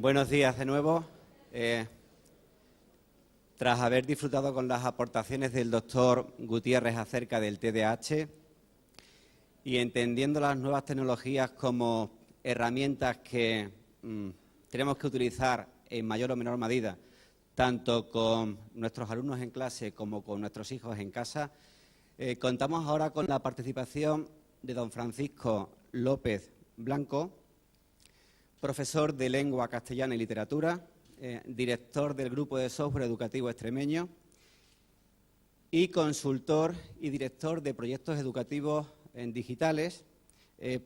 Buenos días de nuevo. Tras haber disfrutado con las aportaciones del doctor Gutiérrez acerca del TDAH y entendiendo las nuevas tecnologías como herramientas que tenemos que utilizar en mayor o menor medida, tanto con nuestros alumnos en clase como con nuestros hijos en casa, contamos ahora con la participación de don Francisco López Blanco, profesor de Lengua Castellana y Literatura, director del Grupo de Software Educativo Extremeño y consultor y director de proyectos educativos digitales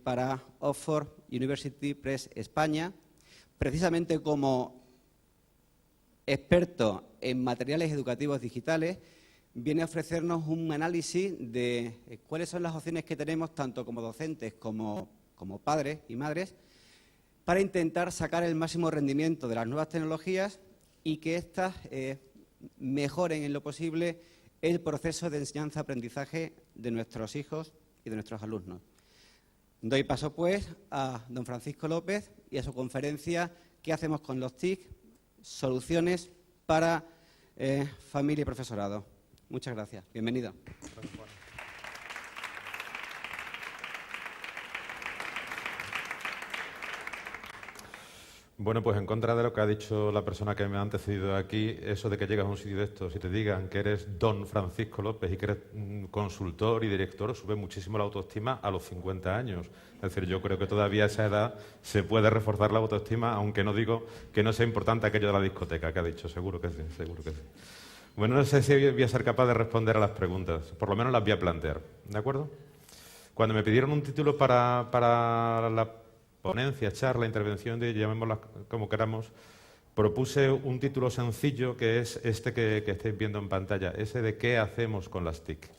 para Oxford University Press España, precisamente como experto en materiales educativos digitales. Viene a ofrecernos un análisis de cuáles son las opciones que tenemos, tanto como docentes como padres y madres, para intentar sacar el máximo rendimiento de las nuevas tecnologías y que éstas mejoren en lo posible el proceso de enseñanza-aprendizaje de nuestros hijos y de nuestros alumnos. Doy paso, pues, a don Francisco López y a su conferencia ¿Qué hacemos con los TIC? Soluciones para familia y profesorado. Muchas gracias. Bienvenido. Bueno, pues en contra de lo que ha dicho la persona que me ha antecedido aquí, eso de que llegas a un sitio de estos y te digan que eres don Francisco López y que eres consultor y director, sube muchísimo la autoestima a los 50 años. Es decir, yo creo que todavía a esa edad se puede reforzar la autoestima, aunque no digo que no sea importante aquello de la discoteca que ha dicho, seguro que sí, seguro que sí. Bueno, no sé si voy a ser capaz de responder a las preguntas, por lo menos las voy a plantear, ¿de acuerdo? Cuando me pidieron un título para la ponencia, charla, intervención, llamémosla como queramos, propuse un título sencillo que es este que estáis viendo en pantalla, ese de ¿qué hacemos con las TIC?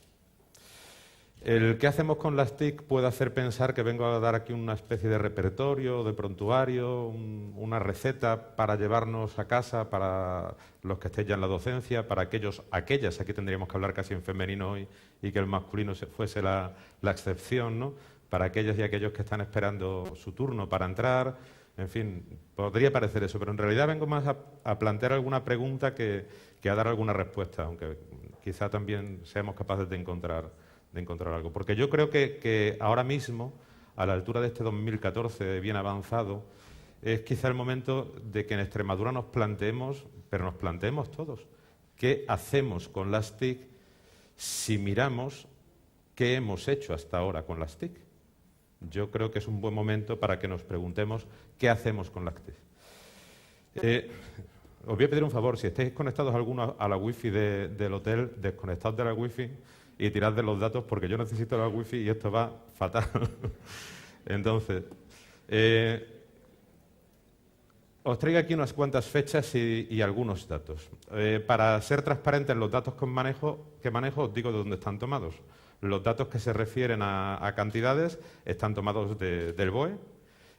El ¿qué hacemos con las TIC? puede hacer pensar que vengo a dar aquí una especie de repertorio, de prontuario, una receta para llevarnos a casa, para los que estéis ya en la docencia, para aquellas, aquí tendríamos que hablar casi en femenino hoy y que el masculino fuese la excepción, ¿no? Para aquellas y aquellos que están esperando su turno para entrar, en fin, podría parecer eso, pero en realidad vengo más a plantear alguna pregunta que a dar alguna respuesta, aunque quizá también seamos capaces de encontrar algo. Porque yo creo que ahora mismo, a la altura de este 2014 bien avanzado, es quizá el momento de que en Extremadura nos planteemos, pero nos planteemos todos, ¿qué hacemos con las TIC si miramos qué hemos hecho hasta ahora con las TIC? Yo creo que es un buen momento para que nos preguntemos qué hacemos con las TIC. Os voy a pedir un favor, si estáis conectados algunos a la wifi del hotel, desconectaos de la wifi y tirad de los datos porque yo necesito la wifi y esto va fatal. Entonces, os traigo aquí unas cuantas fechas y algunos datos. Para ser transparente en los datos que manejo, os digo de dónde están tomados. Los datos que se refieren a cantidades están tomados del BOE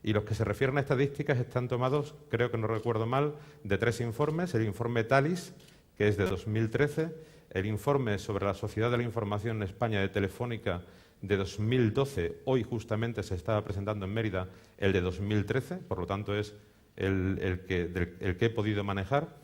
y los que se refieren a estadísticas están tomados, creo que no recuerdo mal, de 3 informes. El informe TALIS, que es de 2013, el informe sobre la Sociedad de la Información en España de Telefónica de 2012, hoy justamente se estaba presentando en Mérida el de 2013, por lo tanto es el que he podido manejar,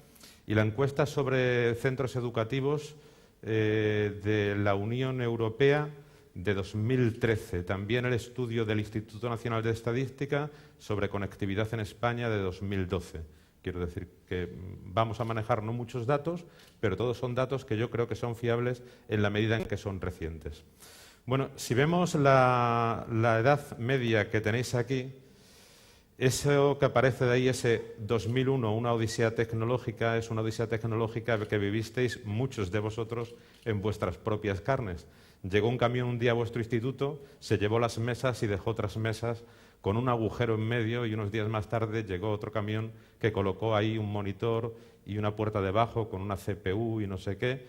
y la encuesta sobre centros educativos de la Unión Europea de 2013, también el estudio del Instituto Nacional de Estadística sobre conectividad en España de 2012. Quiero decir que vamos a manejar no muchos datos, pero todos son datos que yo creo que son fiables en la medida en que son recientes. Bueno, si vemos la edad media que tenéis aquí, eso que aparece de ahí, ese 2001, una odisea tecnológica, es una odisea tecnológica que vivisteis muchos de vosotros en vuestras propias carnes. Llegó un camión un día a vuestro instituto, se llevó las mesas y dejó otras mesas con un agujero en medio y unos días más tarde llegó otro camión que colocó ahí un monitor y una puerta debajo con una CPU y no sé qué.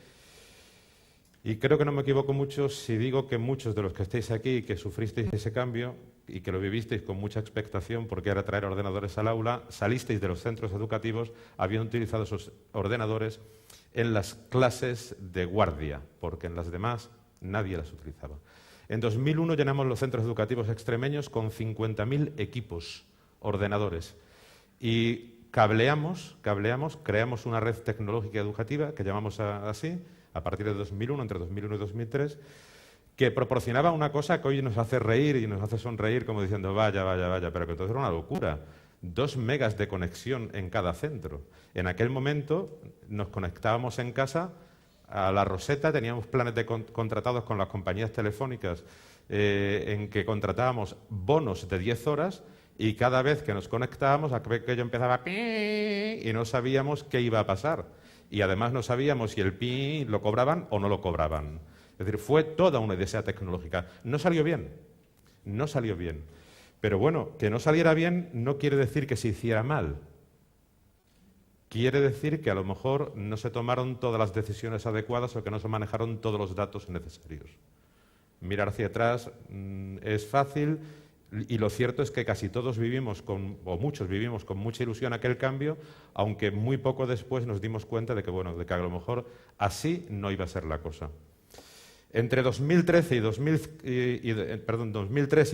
Y creo que no me equivoco mucho si digo que muchos de los que estáis aquí y que sufristeis ese cambio y que lo vivisteis con mucha expectación porque era traer ordenadores al aula, salisteis de los centros educativos, habían utilizado esos ordenadores en las clases de guardia, porque en las demás nadie las utilizaba. En 2001 llenamos los centros educativos extremeños con 50.000 equipos, ordenadores. Y cableamos, creamos una red tecnológica educativa que llamamos así, a partir de 2001, entre 2001 y 2003, que proporcionaba una cosa que hoy nos hace reír y nos hace sonreír como diciendo vaya, pero que entonces era una locura. 2 megas de conexión en cada centro. En aquel momento nos conectábamos en casa a la Roseta, teníamos planes contratados con las compañías telefónicas en que contratábamos bonos de 10 horas y cada vez que nos conectábamos aquello empezaba a pi y no sabíamos qué iba a pasar. Y además no sabíamos si el pi lo cobraban o no lo cobraban. Es decir, fue toda una odisea tecnológica. No salió bien. Pero bueno, que no saliera bien no quiere decir que se hiciera mal. Quiere decir que a lo mejor no se tomaron todas las decisiones adecuadas o que no se manejaron todos los datos necesarios. Mirar hacia atrás es fácil y lo cierto es que casi todos vivimos o muchos vivimos con mucha ilusión aquel cambio, aunque muy poco después nos dimos cuenta de que, bueno, de que a lo mejor así no iba a ser la cosa. Entre 2003 y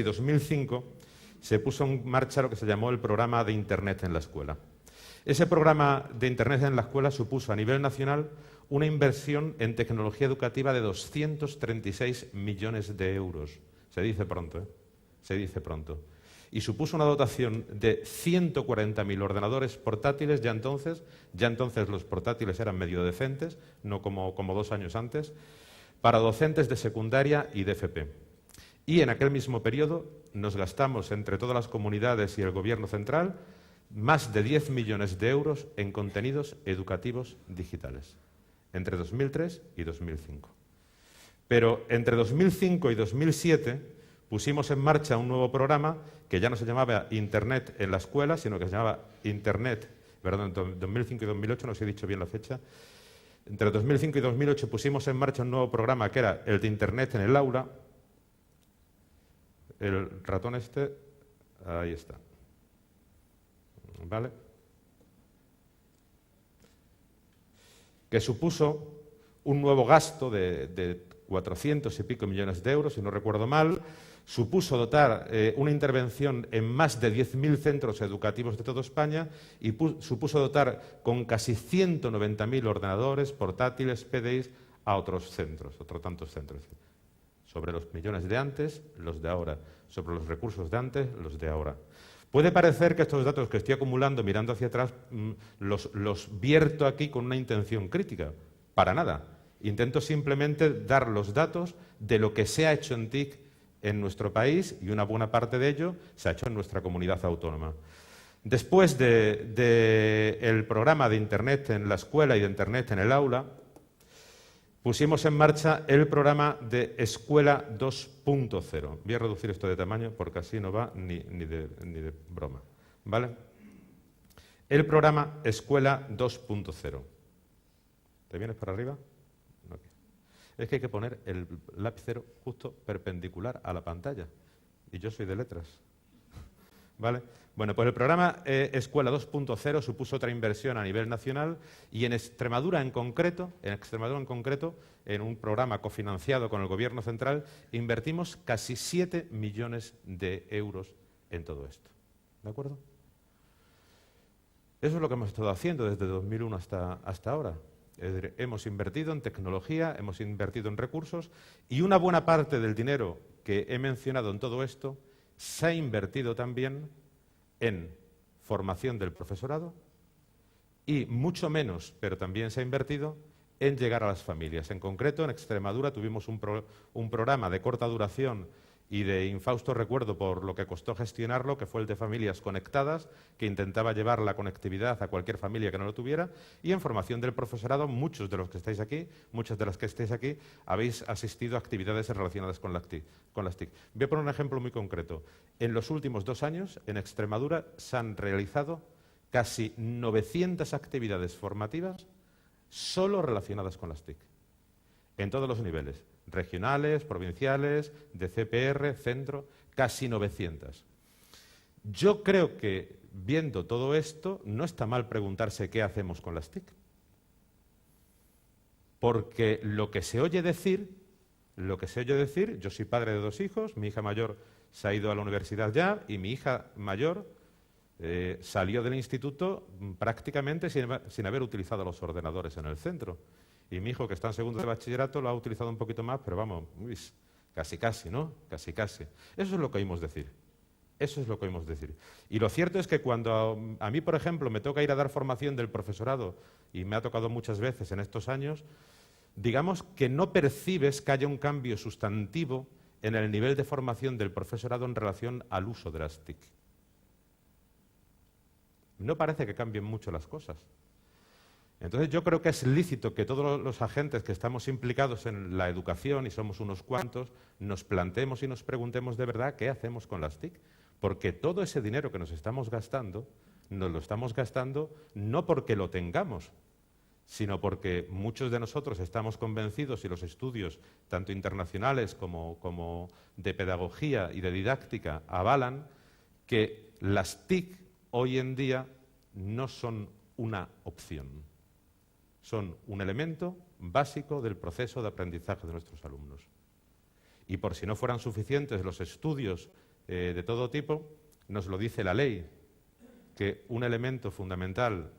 2005 se puso en marcha lo que se llamó el programa de Internet en la escuela. Ese programa de Internet en la escuela supuso a nivel nacional una inversión en tecnología educativa de 236 millones de euros. Se dice pronto, ¿eh? Se dice pronto. Y supuso una dotación de 140.000 ordenadores portátiles. Ya entonces los portátiles eran medio decentes, no como 2 años antes, para docentes de secundaria y de FP. Y en aquel mismo periodo nos gastamos entre todas las comunidades y el Gobierno central más de 10 millones de euros en contenidos educativos digitales, entre 2003 y 2005. Pero entre 2005 y 2007 pusimos en marcha un nuevo programa que ya no se llamaba Internet en la escuela, sino que se llamaba Internet, perdón, en 2005 y 2008, no sé si he dicho bien la fecha. Entre 2005 y 2008 pusimos en marcha un nuevo programa que era el de Internet en el aula. El ratón este, ahí está. ¿Vale? Que supuso un nuevo gasto de 400 y pico millones de euros, si no recuerdo mal. Supuso dotar una intervención en más de 10.000 centros educativos de toda España y supuso dotar con casi 190.000 ordenadores, portátiles, PDIs a otros tantos centros. Sobre los millones de antes, los de ahora. Sobre los recursos de antes, los de ahora. Puede parecer que estos datos que estoy acumulando mirando hacia atrás los vierto aquí con una intención crítica. Para nada. Intento simplemente dar los datos de lo que se ha hecho en TIC en nuestro país y una buena parte de ello se ha hecho en nuestra comunidad autónoma. Después del programa de Internet en la escuela y de Internet en el aula, pusimos en marcha el programa de Escuela 2.0. Voy a reducir esto de tamaño porque así no va ni de broma. ¿Vale? El programa Escuela 2.0. ¿Te vienes para arriba? Okay. Es que hay que poner el lapicero justo perpendicular a la pantalla. Y yo soy de letras. ¿Vale? Bueno, pues el programa Escuela 2.0 supuso otra inversión a nivel nacional y en Extremadura en concreto, en un programa cofinanciado con el Gobierno central, invertimos casi 7 millones de euros en todo esto. ¿De acuerdo? Eso es lo que hemos estado haciendo desde 2001 hasta ahora. Es decir, hemos invertido en tecnología, hemos invertido en recursos y una buena parte del dinero que he mencionado en todo esto se ha invertido también en formación del profesorado y mucho menos, pero también se ha invertido en llegar a las familias. En concreto, en Extremadura tuvimos un programa de corta duración y de infausto recuerdo por lo que costó gestionarlo, que fue el de Familias Conectadas, que intentaba llevar la conectividad a cualquier familia que no lo tuviera, y en formación del profesorado, muchos de los que estáis aquí, muchas de las que estáis aquí, habéis asistido a actividades relacionadas con las TIC. Voy a poner un ejemplo muy concreto. En los últimos 2 años, en Extremadura, se han realizado casi 900 actividades formativas solo relacionadas con las TIC, en todos los niveles. Regionales, provinciales, de CPR, centro, casi 900. Yo creo que, viendo todo esto, no está mal preguntarse qué hacemos con las TIC. Porque lo que se oye decir, yo soy padre de 2 hijos, mi hija mayor se ha ido a la universidad ya y mi hija mayor salió del instituto prácticamente sin haber utilizado los ordenadores en el centro. Y mi hijo, que está en segundo de bachillerato, lo ha utilizado un poquito más, pero vamos, casi, ¿no? Casi. Eso es lo que oímos decir. Eso es lo que oímos decir. Y lo cierto es que cuando a mí, por ejemplo, me toca ir a dar formación del profesorado, y me ha tocado muchas veces en estos años, digamos que no percibes que haya un cambio sustantivo en el nivel de formación del profesorado en relación al uso de las TIC. No parece que cambien mucho las cosas. Entonces yo creo que es lícito que todos los agentes que estamos implicados en la educación, y somos unos cuantos, nos planteemos y nos preguntemos de verdad qué hacemos con las TIC. Porque todo ese dinero que nos lo estamos gastando no porque lo tengamos, sino porque muchos de nosotros estamos convencidos, y los estudios, tanto internacionales como de pedagogía y de didáctica, avalan que las TIC hoy en día no son una opción. Son un elemento básico del proceso de aprendizaje de nuestros alumnos. Y por si no fueran suficientes los estudios de todo tipo, nos lo dice la ley, que un elemento fundamental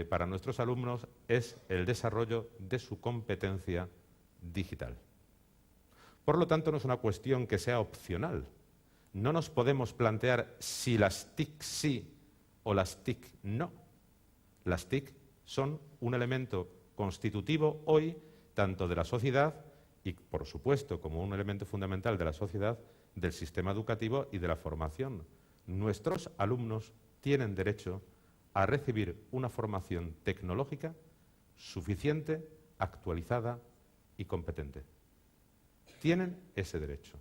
para nuestros alumnos es el desarrollo de su competencia digital. Por lo tanto, no es una cuestión que sea opcional. No nos podemos plantear si las TIC sí o las TIC no. Las TIC son un elemento constitutivo hoy tanto de la sociedad y, por supuesto, como un elemento fundamental de la sociedad, del sistema educativo y de la formación. Nuestros alumnos tienen derecho a recibir una formación tecnológica suficiente, actualizada y competente. Tienen ese derecho.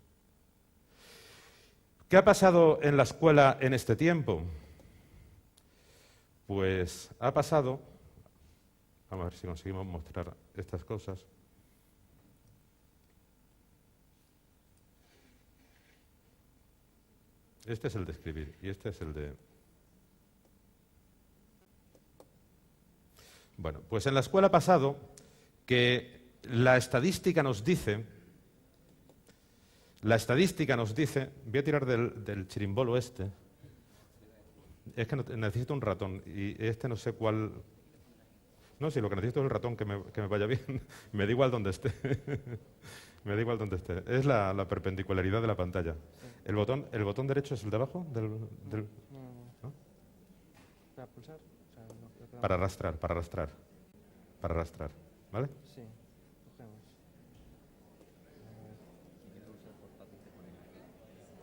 ¿Qué ha pasado en la escuela en este tiempo? Pues ha pasado, vamos a ver si conseguimos mostrar estas cosas. Este es el de escribir y este es el de... Bueno, pues en la escuela ha pasado que la estadística nos dice, voy a tirar del chirimbolo este, es que necesito un ratón y este no sé cuál... No, si lo que necesito es el ratón que me vaya bien, me da igual donde esté. Me da igual donde esté. Es la perpendicularidad de la pantalla. ¿El botón derecho es el de abajo? ¿No? ¿Para pulsar? O sea, no, Para arrastrar. ¿Vale? Sí, cogemos.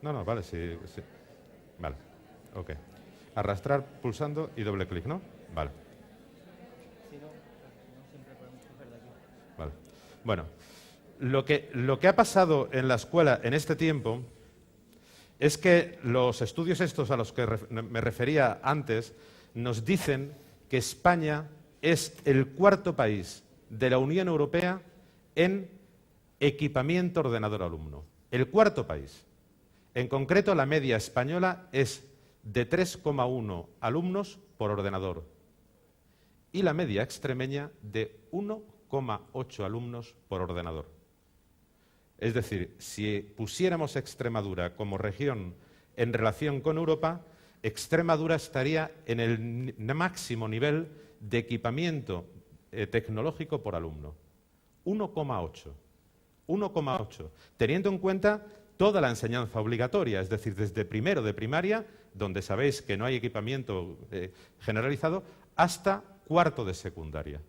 No, vale, sí. Vale, ok. Arrastrar pulsando y doble clic, ¿no? Vale. Si no, siempre podemos coger de aquí. Vale. Bueno, lo que ha pasado en la escuela en este tiempo es que los estudios estos a los que me refería antes nos dicen que España es el cuarto país de la Unión Europea en equipamiento ordenador-alumno. El cuarto país. En concreto, la media española es de 3,1 alumnos por ordenador y la media extremeña de 1,8 alumnos por ordenador. Es decir, si pusiéramos Extremadura como región en relación con Europa, Extremadura estaría en el máximo nivel de equipamiento tecnológico por alumno. 1,8. 1,8. Teniendo en cuenta toda la enseñanza obligatoria, es decir, desde primero de primaria, donde sabéis que no hay equipamiento generalizado, hasta cuarto de secundaria.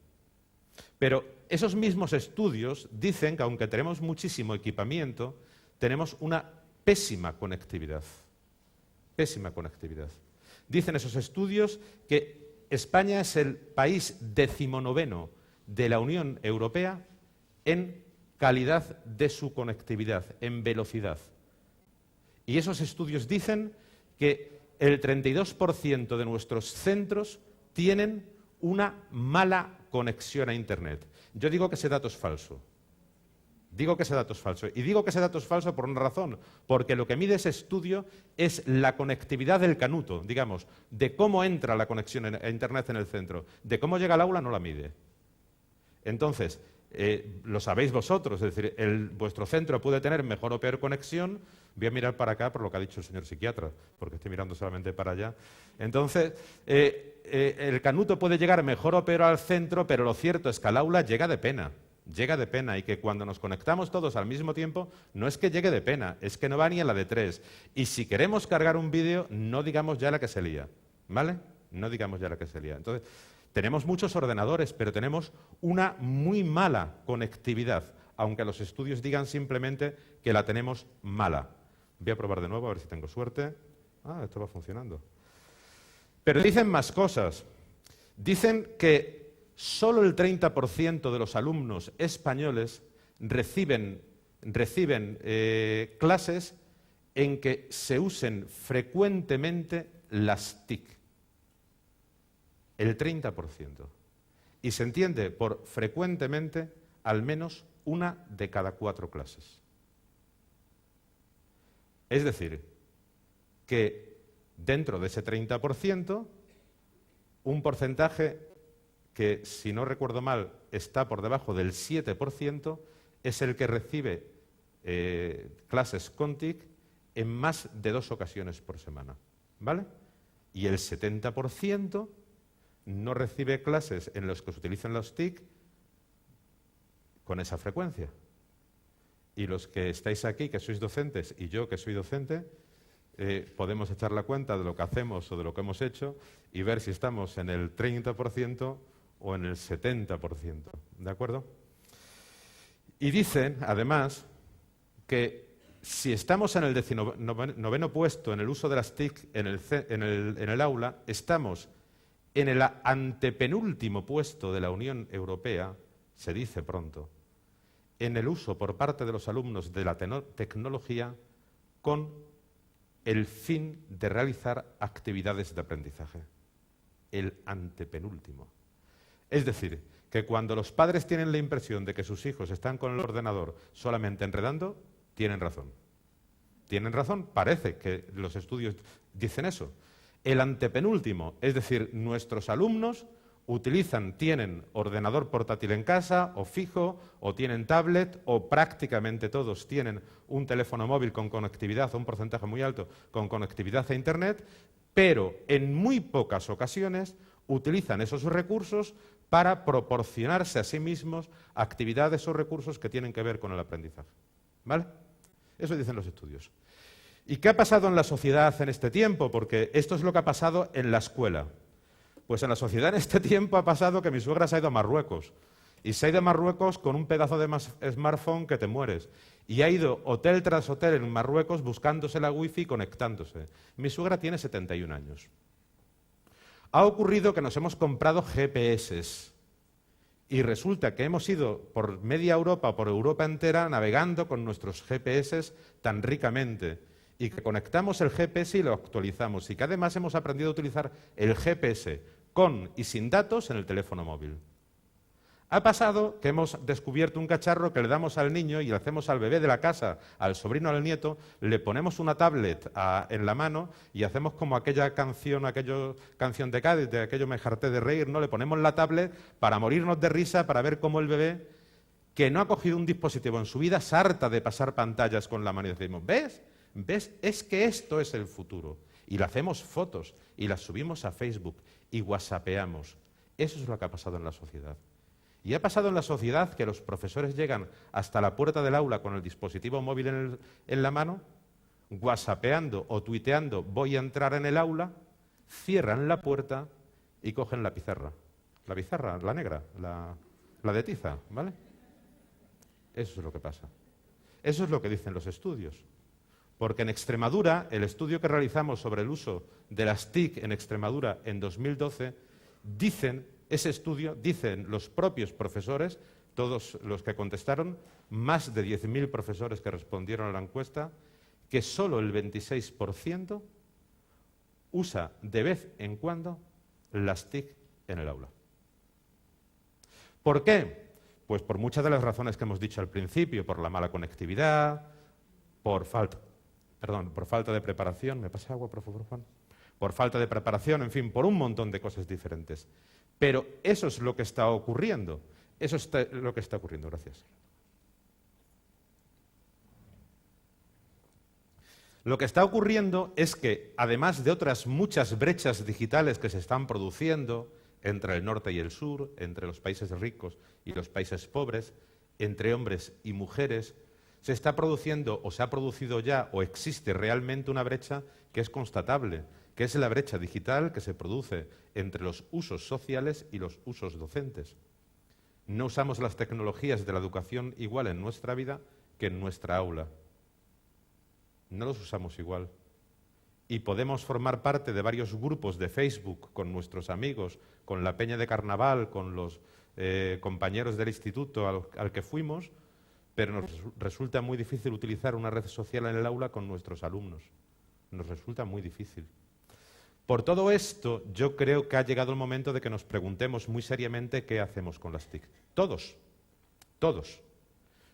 Pero esos mismos estudios dicen que aunque tenemos muchísimo equipamiento, tenemos una pésima conectividad. Pésima conectividad. Dicen esos estudios que España es el país 19º de la Unión Europea en calidad de su conectividad, en velocidad. Y esos estudios dicen que el 32% de nuestros centros tienen una mala conexión a Internet. Yo digo que ese dato es falso. Digo que ese dato es falso. Y digo que ese dato es falso por una razón, porque lo que mide ese estudio es la conectividad del canuto, digamos, de cómo entra la conexión a Internet en el centro. De cómo llega al aula no la mide. Entonces, lo sabéis vosotros, es decir, vuestro centro puede tener mejor o peor conexión, Voy a mirar para acá por lo que ha dicho el señor psiquiatra, porque estoy mirando solamente para allá. Entonces, el canuto puede llegar mejor o peor al centro, pero lo cierto es que al aula llega de pena. Llega de pena, y que cuando nos conectamos todos al mismo tiempo, no es que llegue de pena, es que no va ni a la de 3. Y si queremos cargar un vídeo, no digamos ya la que se lía, ¿vale? No digamos ya la que se lía. Entonces, tenemos muchos ordenadores, pero tenemos una muy mala conectividad, aunque los estudios digan simplemente que la tenemos mala. Voy a probar de nuevo, a ver si tengo suerte. Ah, esto va funcionando. Pero dicen más cosas. Dicen que solo el 30% de los alumnos españoles reciben clases en que se usen frecuentemente las TIC. El 30%. Y se entiende por frecuentemente al menos una de cada 4 clases. Es decir, que dentro de ese 30%, un porcentaje que, si no recuerdo mal, está por debajo del 7%, es el que recibe clases con TIC en más de 2 ocasiones por semana, ¿vale? Y el 70% no recibe clases en las que se utilizan los TIC con esa frecuencia. Y los que estáis aquí, que sois docentes, y yo, que soy docente, podemos echar la cuenta de lo que hacemos o de lo que hemos hecho y ver si estamos en el 30% o en el 70%, ¿de acuerdo? Y dicen, además, que si estamos en el 19º puesto en el uso de las TIC en el aula, estamos en el antepenúltimo puesto de la Unión Europea, se dice pronto, en el uso por parte de los alumnos de la tecnología con el fin de realizar actividades de aprendizaje. El antepenúltimo. Es decir, que cuando los padres tienen la impresión de que sus hijos están con el ordenador solamente enredando, tienen razón. Tienen razón, parece que los estudios dicen eso. El antepenúltimo, es decir, nuestros alumnos tienen ordenador portátil en casa, o fijo, o tienen tablet, o prácticamente todos tienen un teléfono móvil con conectividad, o un porcentaje muy alto, con conectividad a Internet, pero en muy pocas ocasiones utilizan esos recursos para proporcionarse a sí mismos actividades o recursos que tienen que ver con el aprendizaje. ¿Vale? Eso dicen los estudios. ¿Y qué ha pasado en la sociedad en este tiempo? Porque esto es lo que ha pasado en la escuela. Pues en la sociedad en este tiempo ha pasado que mi suegra se ha ido a Marruecos. Y se ha ido a Marruecos con un pedazo de smartphone que te mueres. Y ha ido hotel tras hotel en Marruecos buscándose la wifi y conectándose. Mi suegra tiene 71 años. Ha ocurrido que nos hemos comprado GPS. Y resulta que hemos ido por media Europa, por Europa entera, navegando con nuestros GPS tan ricamente. Y que conectamos el GPS y lo actualizamos. Y que además hemos aprendido a utilizar el GPS con y sin datos en el teléfono móvil. Ha pasado que hemos descubierto un cacharro que le damos al niño y le hacemos al bebé de la casa, al sobrino, al nieto, le ponemos una tablet en la mano y hacemos como aquella canción de Cádiz, de aquello me harté de reír, ¿no? Le ponemos la tablet para morirnos de risa, para ver cómo el bebé, que no ha cogido un dispositivo en su vida, se harta de pasar pantallas con la mano y decimos, ¿ves? ¿Ves? Es que esto es el futuro. Y le hacemos fotos y las subimos a Facebook y whatsappeamos. Eso es lo que ha pasado en la sociedad. Y ha pasado en la sociedad que los profesores llegan hasta la puerta del aula con el dispositivo móvil en la mano, whatsappeando o tuiteando, voy a entrar en el aula, cierran la puerta y cogen la pizarra. La pizarra, la negra, la de tiza, ¿vale? Eso es lo que pasa. Eso es lo que dicen los estudios. Porque en Extremadura, el estudio que realizamos sobre el uso de las TIC en Extremadura en 2012, dicen los propios profesores, todos los que contestaron, más de 10.000 profesores que respondieron a la encuesta, que solo el 26% usa de vez en cuando las TIC en el aula. ¿Por qué? Pues por muchas de las razones que hemos dicho al principio, por la mala conectividad, por falta de preparación. ¿Me pasa agua, por favor, Juan? Por falta de preparación, en fin, por un montón de cosas diferentes. Pero eso es lo que está ocurriendo. Eso es lo que está ocurriendo. Gracias. Lo que está ocurriendo es que, además de otras muchas brechas digitales que se están produciendo entre el norte y el sur, entre los países ricos y los países pobres, entre hombres y mujeres, se está produciendo o se ha producido ya o existe realmente una brecha que es constatable, que es la brecha digital que se produce entre los usos sociales y los usos docentes. No usamos las tecnologías de la educación igual en nuestra vida que en nuestra aula. No los usamos igual. Y podemos formar parte de varios grupos de Facebook con nuestros amigos, con la peña de carnaval, con los compañeros del instituto al que fuimos, pero nos resulta muy difícil utilizar una red social en el aula con nuestros alumnos. Nos resulta muy difícil. Por todo esto, yo creo que ha llegado el momento de que nos preguntemos muy seriamente qué hacemos con las TIC. Todos, todos.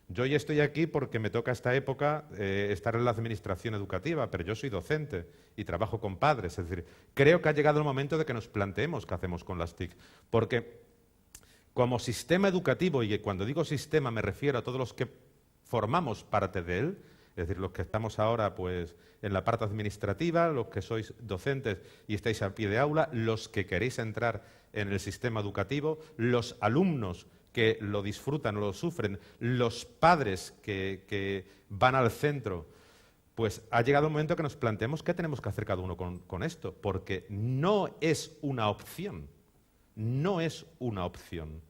Yo ya estoy aquí porque me toca esta época estar en la administración educativa, pero yo soy docente y trabajo con padres. Es decir, creo que ha llegado el momento de que nos planteemos qué hacemos con las TIC. Porque como sistema educativo, y cuando digo sistema me refiero a todos los que formamos parte de él, es decir, los que estamos ahora pues, en la parte administrativa, los que sois docentes y estáis al pie de aula, los que queréis entrar en el sistema educativo, los alumnos que lo disfrutan o lo sufren, los padres que van al centro, pues ha llegado el momento que nos planteemos qué tenemos que hacer cada uno con esto, porque no es una opción, no es una opción.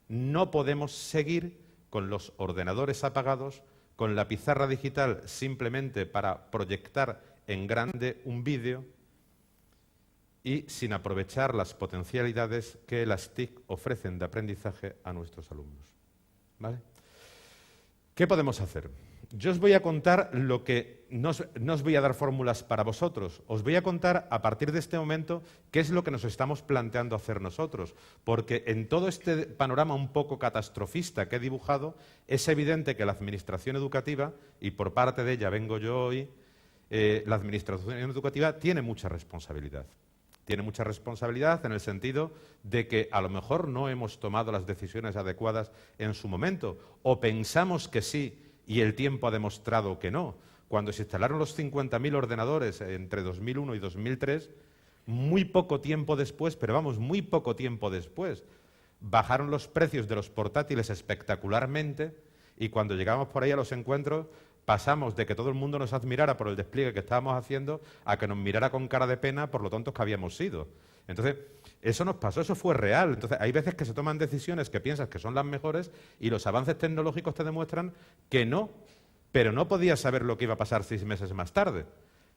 No podemos seguir con los ordenadores apagados, con la pizarra digital simplemente para proyectar en grande un vídeo y sin aprovechar las potencialidades que las TIC ofrecen de aprendizaje a nuestros alumnos. ¿Vale? ¿Qué podemos hacer? Yo os voy a contar lo que... No os voy a dar fórmulas para vosotros, os voy a contar a partir de este momento qué es lo que nos estamos planteando hacer nosotros, porque en todo este panorama un poco catastrofista que he dibujado, es evidente que la administración educativa, y por parte de ella vengo yo hoy, la administración educativa tiene mucha responsabilidad. Tiene mucha responsabilidad en el sentido de que a lo mejor no hemos tomado las decisiones adecuadas en su momento, o pensamos que sí y el tiempo ha demostrado que no. Cuando se instalaron los 50.000 ordenadores entre 2001 y 2003, muy poco tiempo después, pero vamos, muy poco tiempo después, bajaron los precios de los portátiles espectacularmente y cuando llegamos por ahí a los encuentros pasamos de que todo el mundo nos admirara por el despliegue que estábamos haciendo a que nos mirara con cara de pena por lo tontos que habíamos sido. Entonces, eso nos pasó, eso fue real. Entonces, hay veces que se toman decisiones que piensas que son las mejores y los avances tecnológicos te demuestran que no, pero no podías saber lo que iba a pasar 6 meses más tarde.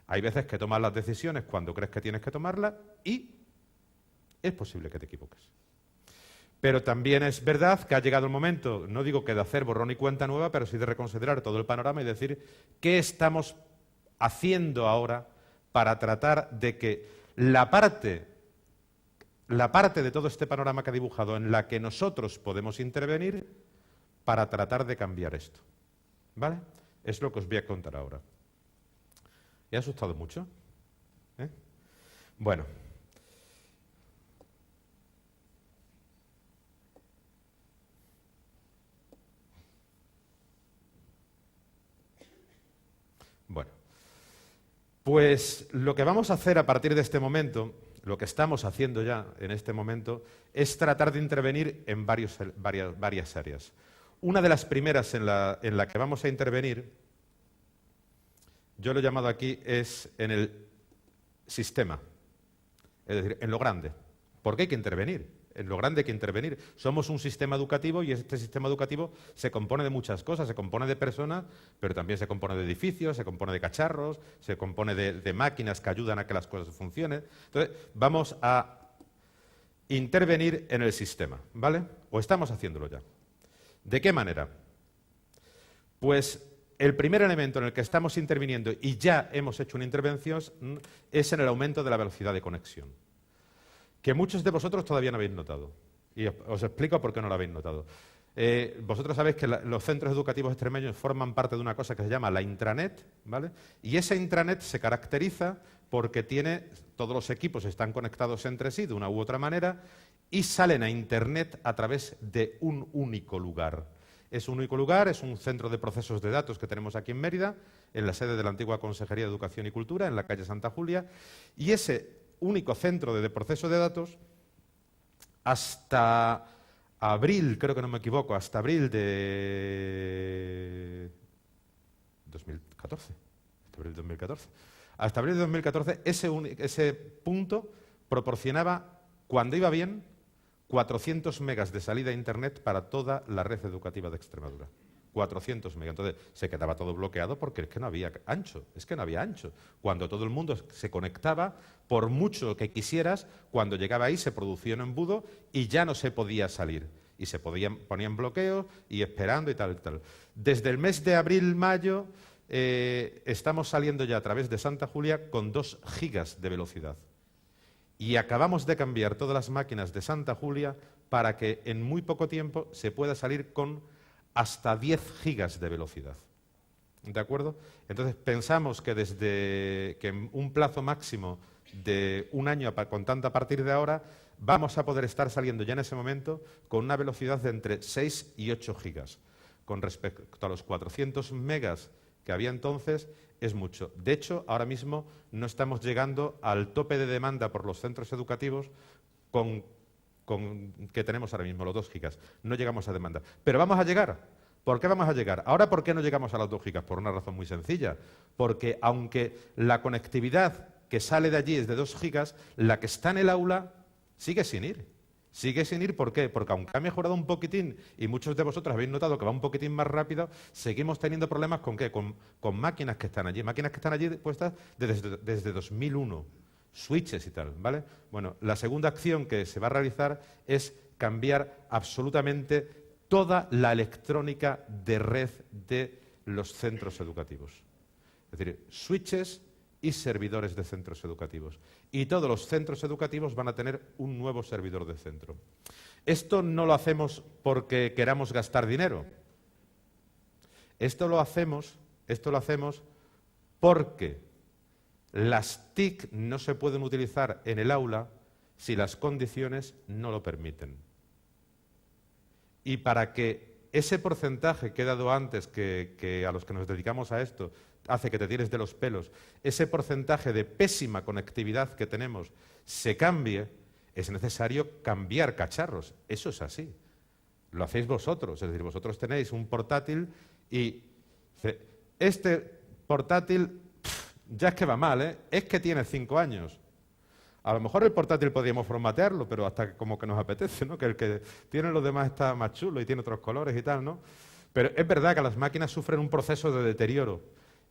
Hay veces que tomas las decisiones cuando crees que tienes que tomarlas y es posible que te equivoques. Pero también es verdad que ha llegado el momento, no digo que de hacer borrón y cuenta nueva, pero sí de reconsiderar todo el panorama y decir qué estamos haciendo ahora para tratar de que la parte de todo este panorama que ha dibujado en la que nosotros podemos intervenir para tratar de cambiar esto. ¿Vale? Es lo que os voy a contar ahora. ¿He asustado mucho? Bueno. Bueno, pues lo que vamos a hacer a partir de este momento, lo que estamos haciendo ya en este momento, es tratar de intervenir en varias áreas. Una de las primeras en la que vamos a intervenir, yo lo he llamado aquí, es en el sistema, es decir, en lo grande. ¿Por qué hay que intervenir? En lo grande hay que intervenir. Somos un sistema educativo y este sistema educativo se compone de muchas cosas. Se compone de personas, pero también se compone de edificios, se compone de cacharros, se compone de máquinas que ayudan a que las cosas funcionen. Entonces, vamos a intervenir en el sistema, ¿vale? O estamos haciéndolo ya. ¿De qué manera? Pues el primer elemento en el que estamos interviniendo, y ya hemos hecho una intervención, es en el aumento de la velocidad de conexión, que muchos de vosotros todavía no habéis notado. Y os explico por qué no lo habéis notado. Vosotros sabéis que los centros educativos extremeños forman parte de una cosa que se llama la intranet, ¿vale? Y esa intranet se caracteriza porque todos los equipos están conectados entre sí de una u otra manera y salen a Internet a través de un único lugar. Es un único lugar, es un centro de procesos de datos que tenemos aquí en Mérida, en la sede de la antigua Consejería de Educación y Cultura, en la calle Santa Julia, y ese único centro de proceso de datos, hasta abril, creo que no me equivoco, hasta abril de 2014, hasta abril de 2014, ese punto proporcionaba, cuando iba bien, 400 megas de salida a Internet para toda la red educativa de Extremadura. 400 megas. Entonces, se quedaba todo bloqueado porque es que no había ancho. Es que no había ancho. Cuando todo el mundo se conectaba, por mucho que quisieras, cuando llegaba ahí se producía un embudo y ya no se podía salir. Y se ponían bloqueos y esperando y tal y tal. Desde el mes de abril-mayo estamos saliendo ya a través de Santa Julia con 2 gigas de velocidad. Y acabamos de cambiar todas las máquinas de Santa Julia para que en muy poco tiempo se pueda salir con hasta 10 gigas de velocidad. ¿De acuerdo? Entonces pensamos que desde que en un plazo máximo de un año contando a partir de ahora, vamos a poder estar saliendo ya en ese momento con una velocidad de entre 6 y 8 gigas. Con respecto a los 400 megas que había entonces, es mucho. De hecho, ahora mismo no estamos llegando al tope de demanda por los centros educativos que tenemos ahora mismo, los 2 gigas. No llegamos a demanda. Pero vamos a llegar. ¿Por qué vamos a llegar? Ahora, ¿por qué no llegamos a los 2 gigas? Por una razón muy sencilla. Porque aunque la conectividad que sale de allí es de 2 gigas, la que está en el aula sigue sin ir. Sigue sin ir, ¿por qué? Porque aunque ha mejorado un poquitín, y muchos de vosotros habéis notado que va un poquitín más rápido, seguimos teniendo problemas ¿con qué? Con máquinas que están allí. Máquinas que están allí puestas desde 2001. Switches y tal, ¿vale? Bueno, la segunda acción que se va a realizar es cambiar absolutamente toda la electrónica de red de los centros educativos. Es decir, switches y servidores de centros educativos. Y todos los centros educativos van a tener un nuevo servidor de centro. Esto no lo hacemos porque queramos gastar dinero. Esto lo hacemos porque las TIC no se pueden utilizar en el aula si las condiciones no lo permiten. Y para que ese porcentaje que he dado antes, que a los que nos dedicamos a esto hace que te tires de los pelos, ese porcentaje de pésima conectividad que tenemos se cambie, es necesario cambiar cacharros. Eso es así. Lo hacéis vosotros, es decir, vosotros tenéis un portátil y este portátil ya es que va mal, ¿eh? Es que tiene 5 años. A lo mejor el portátil podríamos formatearlo, pero hasta como que nos apetece, ¿no? Que el que tiene los demás está más chulo y tiene otros colores y tal, ¿no? Pero es verdad que las máquinas sufren un proceso de deterioro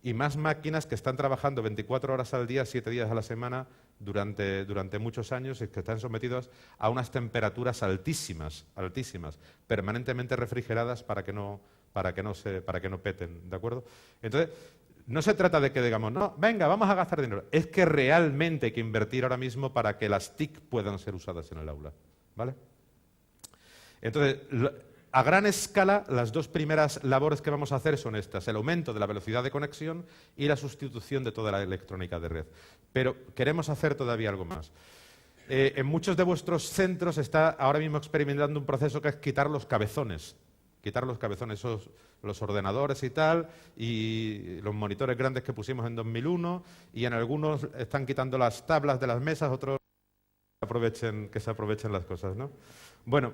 y más máquinas que están trabajando 24 horas al día, 7 días a la semana durante muchos años y que están sometidas a unas temperaturas altísimas, permanentemente refrigeradas para que no peten, ¿de acuerdo? Entonces, no se trata de que digamos, no, venga, vamos a gastar dinero. Es que realmente hay que invertir ahora mismo para que las TIC puedan ser usadas en el aula, ¿vale? Entonces, a gran escala, las 2 primeras labores que vamos a hacer son estas, el aumento de la velocidad de conexión y la sustitución de toda la electrónica de red. Pero queremos hacer todavía algo más. En muchos de vuestros centros está ahora mismo experimentando un proceso que es quitar los cabezones, los ordenadores y tal, y los monitores grandes que pusimos en 2001, y en algunos están quitando las tablas de las mesas, otros que se aprovechen las cosas, ¿no? Bueno,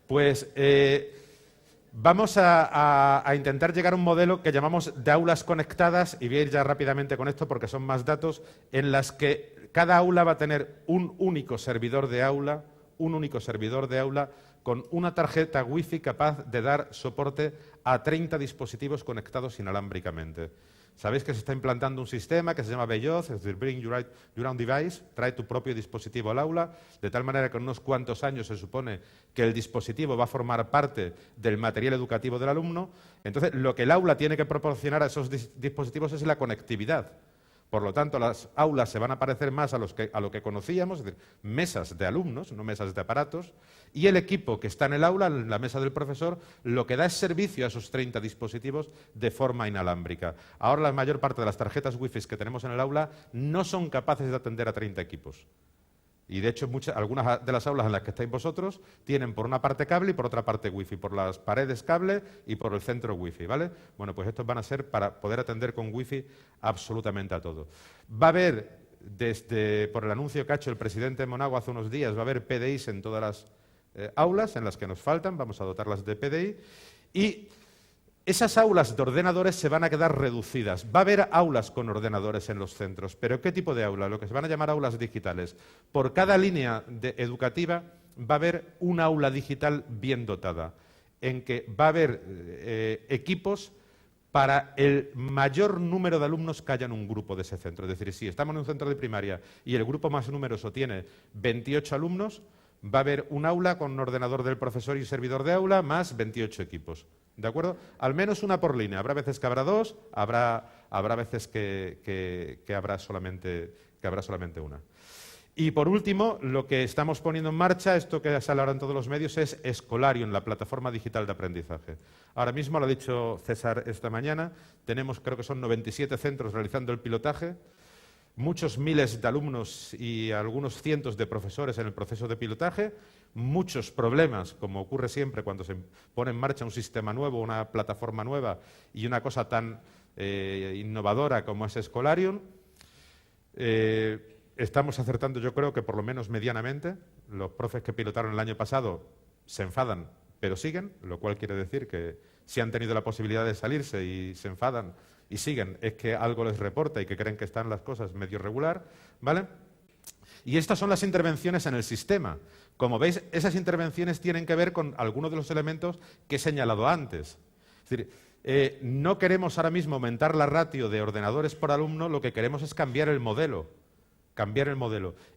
pues vamos a intentar llegar a un modelo que llamamos de aulas conectadas, y voy a ir ya rápidamente con esto porque son más datos, en las que cada aula va a tener un único servidor de aula, con una tarjeta Wi-Fi capaz de dar soporte a 30 dispositivos conectados inalámbricamente. Sabéis que se está implantando un sistema que se llama BYOD, es decir, Bring Your Own Device, trae tu propio dispositivo al aula, de tal manera que en unos cuantos años se supone que el dispositivo va a formar parte del material educativo del alumno. Entonces, lo que el aula tiene que proporcionar a esos dispositivos es la conectividad. Por lo tanto, las aulas se van a parecer más a lo que conocíamos, es decir, mesas de alumnos, no mesas de aparatos, y el equipo que está en el aula, en la mesa del profesor, lo que da es servicio a esos 30 dispositivos de forma inalámbrica. Ahora la mayor parte de las tarjetas Wi-Fi que tenemos en el aula no son capaces de atender a 30 equipos. Y de hecho, algunas de las aulas en las que estáis vosotros tienen por una parte cable y por otra parte wifi, por las paredes cable y por el centro wifi, ¿vale? Bueno, pues estos van a ser para poder atender con wifi absolutamente a todo. Va a haber, por el anuncio que ha hecho el presidente de Monago hace unos días, va a haber PDIs en todas las aulas en las que nos faltan, vamos a dotarlas de PDI, y esas aulas de ordenadores se van a quedar reducidas. Va a haber aulas con ordenadores en los centros, pero ¿qué tipo de aula? Lo que se van a llamar aulas digitales. Por cada línea educativa va a haber una aula digital bien dotada, en que va a haber equipos para el mayor número de alumnos que haya en un grupo de ese centro. Es decir, si estamos en un centro de primaria y el grupo más numeroso tiene 28 alumnos, va a haber un aula con un ordenador del profesor y servidor de aula más 28 equipos. ¿De acuerdo? Al menos una por línea. Habrá veces que habrá dos, habrá veces que habrá solamente una. Y por último, lo que estamos poniendo en marcha, esto que sale ahora en todos los medios, es Escolarium, la plataforma digital de aprendizaje. Ahora mismo, lo ha dicho César esta mañana, tenemos, creo que son 97 centros realizando el pilotaje, muchos miles de alumnos y algunos cientos de profesores en el proceso de pilotaje, muchos problemas, como ocurre siempre cuando se pone en marcha un sistema nuevo, una plataforma nueva y una cosa tan innovadora como es Escolarium. Estamos acertando, yo creo que por lo menos medianamente. Los profes que pilotaron el año pasado se enfadan, pero siguen, lo cual quiere decir que si han tenido la posibilidad de salirse y se enfadan y siguen, es que algo les reporta y que creen que están las cosas medio regular, ¿vale? Y estas son las intervenciones en el sistema. Como veis, esas intervenciones tienen que ver con algunos de los elementos que he señalado antes. Es decir, no queremos ahora mismo aumentar la ratio de ordenadores por alumno, lo que queremos es cambiar el modelo.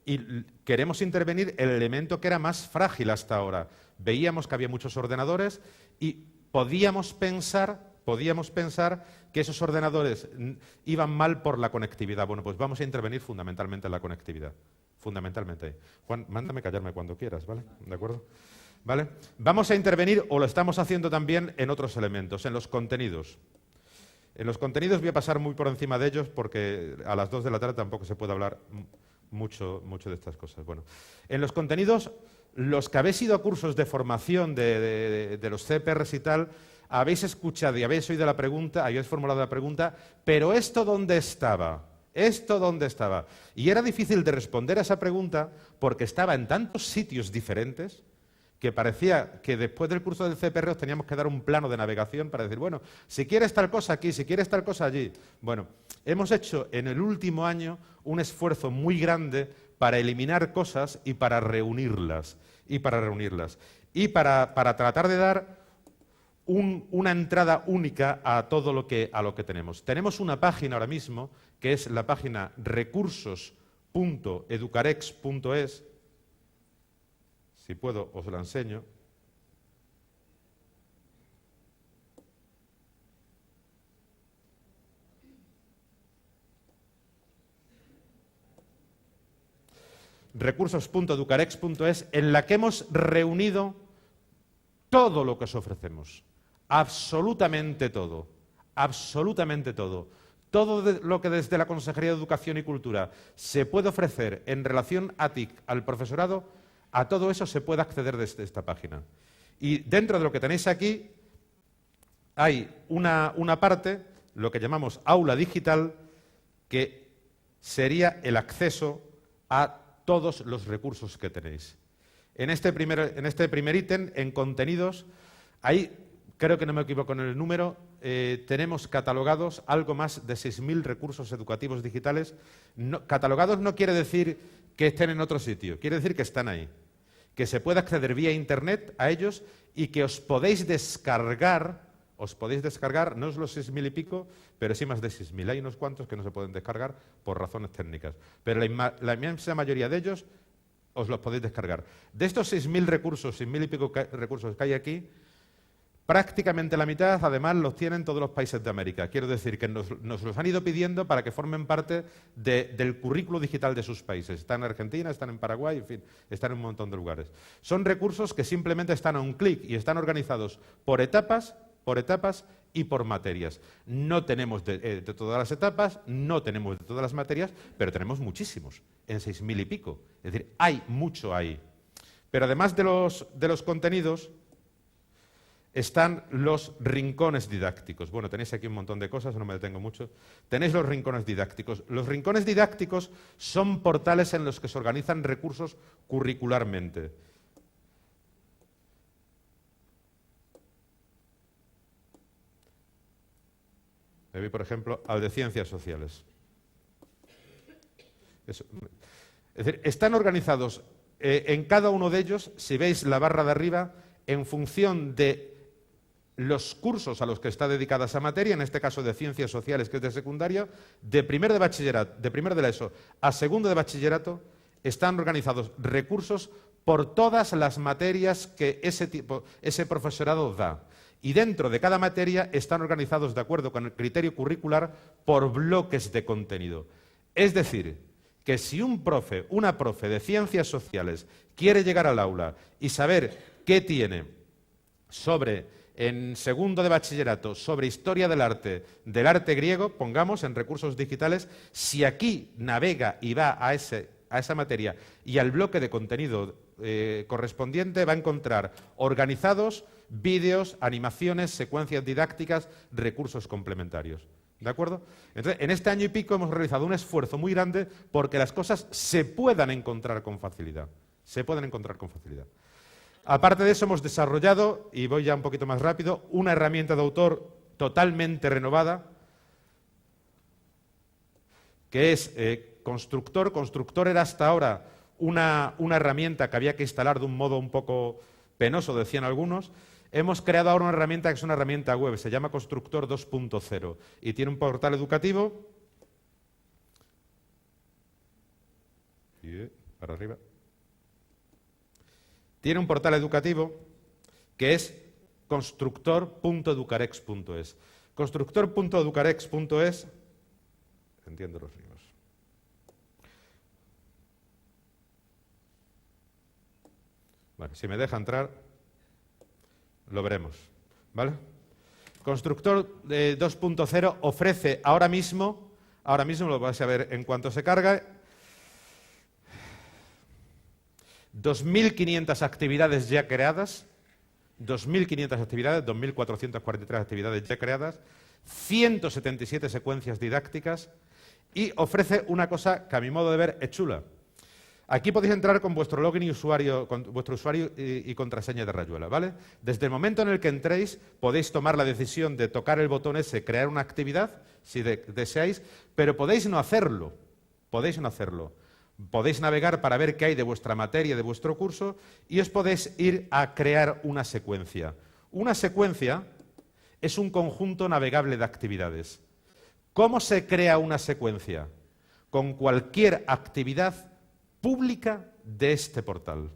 Y queremos intervenir el elemento que era más frágil hasta ahora. Veíamos que había muchos ordenadores y podíamos pensar que esos ordenadores iban mal por la conectividad. Bueno, pues vamos a intervenir fundamentalmente en la conectividad. Fundamentalmente. Juan, mándame callarme cuando quieras, ¿vale? ¿De acuerdo? ¿Vale? Vamos a intervenir, o lo estamos haciendo también, en otros elementos, en los contenidos. En los contenidos voy a pasar muy por encima de ellos porque a las 2 de la tarde tampoco se puede hablar mucho de estas cosas. Bueno, en los contenidos, los que habéis ido a cursos de formación de los CPRs y tal, habéis escuchado y habéis oído la pregunta, habéis formulado la pregunta, ¿pero esto dónde estaba? ¿Esto dónde estaba? Y era difícil de responder a esa pregunta porque estaba en tantos sitios diferentes que parecía que después del curso del CPR os teníamos que dar un plano de navegación para decir, bueno, si quieres tal cosa aquí, si quieres tal cosa allí. Bueno, hemos hecho en el último año un esfuerzo muy grande para eliminar cosas y para reunirlas. Y para tratar de dar una entrada única a todo lo que tenemos. Tenemos una página ahora mismo, que es la página recursos.educarex.es. Si puedo, os la enseño. Recursos.educarex.es, en la que hemos reunido todo lo que os ofrecemos. Absolutamente todo. Absolutamente todo. Todo lo que desde la Consejería de Educación y Cultura se puede ofrecer en relación a TIC al profesorado, a todo eso se puede acceder desde esta página. Y dentro de lo que tenéis aquí hay una parte, lo que llamamos aula digital, que sería el acceso a todos los recursos que tenéis. En este primer ítem, en contenidos, ahí, creo que no me equivoco en el número, tenemos catalogados algo más de 6.000 recursos educativos digitales. Catalogados no quiere decir que estén en otro sitio, quiere decir que están ahí, que se puede acceder vía Internet a ellos y que os podéis descargar, no es los 6.000 y pico, pero sí más de 6.000. Hay unos cuantos que no se pueden descargar por razones técnicas, pero la inmensa mayoría de ellos os los podéis descargar. De estos 6.000 recursos, 6.000 y pico recursos que hay aquí, prácticamente la mitad, además, los tienen todos los países de América. Quiero decir que nos los han ido pidiendo para que formen parte del currículo digital de sus países. Están en Argentina, están en Paraguay, en fin, están en un montón de lugares. Son recursos que simplemente están a un clic y están organizados por etapas y por materias. No tenemos de todas las etapas, no tenemos de todas las materias, pero tenemos muchísimos, en 6.000 y pico. Es decir, hay mucho ahí. Pero además de los contenidos, están los rincones didácticos. Bueno, tenéis aquí un montón de cosas, no me detengo mucho. Tenéis los rincones didácticos. Los rincones didácticos son portales en los que se organizan recursos curricularmente. Me voy, por ejemplo, al de Ciencias Sociales. Es decir, están organizados en cada uno de ellos, si veis la barra de arriba, en función de los cursos a los que está dedicada esa materia, en este caso de Ciencias Sociales, que es de secundaria, de primero de bachillerato, de primero de la ESO a segundo de bachillerato, están organizados recursos por todas las materias que ese profesorado da. Y dentro de cada materia están organizados de acuerdo con el criterio curricular por bloques de contenido. Es decir, que si una profe de Ciencias Sociales quiere llegar al aula y saber qué tiene en segundo de bachillerato, sobre historia del arte griego, pongamos en recursos digitales, si aquí navega y va a esa materia y al bloque de contenido correspondiente, va a encontrar organizados vídeos, animaciones, secuencias didácticas, recursos complementarios. ¿De acuerdo? Entonces, en este año y pico hemos realizado un esfuerzo muy grande porque las cosas se puedan encontrar con facilidad. Se pueden encontrar con facilidad. Aparte de eso, hemos desarrollado, y voy ya un poquito más rápido, una herramienta de autor totalmente renovada, que es Constructor. Constructor era hasta ahora una herramienta que había que instalar de un modo un poco penoso, decían algunos. Hemos creado ahora una herramienta que es una herramienta web, se llama Constructor 2.0 y tiene un portal educativo. Y para arriba. Tiene un portal educativo que es constructor.educarex.es. Constructor.educarex.es. Entiendo los ríos. Bueno, si me deja entrar, lo veremos, ¿vale? Constructor 2.0 ofrece ahora mismo lo vais a ver en cuanto se carga, 2.500 actividades ya creadas, 2.500 actividades, 2.443 actividades ya creadas, 177 secuencias didácticas y ofrece una cosa que a mi modo de ver es chula. Aquí podéis entrar con vuestro login y usuario, con vuestro usuario y contraseña de Rayuela, ¿vale? Desde el momento en el que entréis podéis tomar la decisión de tocar el botón ese, crear una actividad, si deseáis, pero podéis no hacerlo, podéis no hacerlo. Podéis navegar para ver qué hay de vuestra materia, de vuestro curso, y os podéis ir a crear una secuencia. Una secuencia es un conjunto navegable de actividades. ¿Cómo se crea una secuencia? Con cualquier actividad pública de este portal.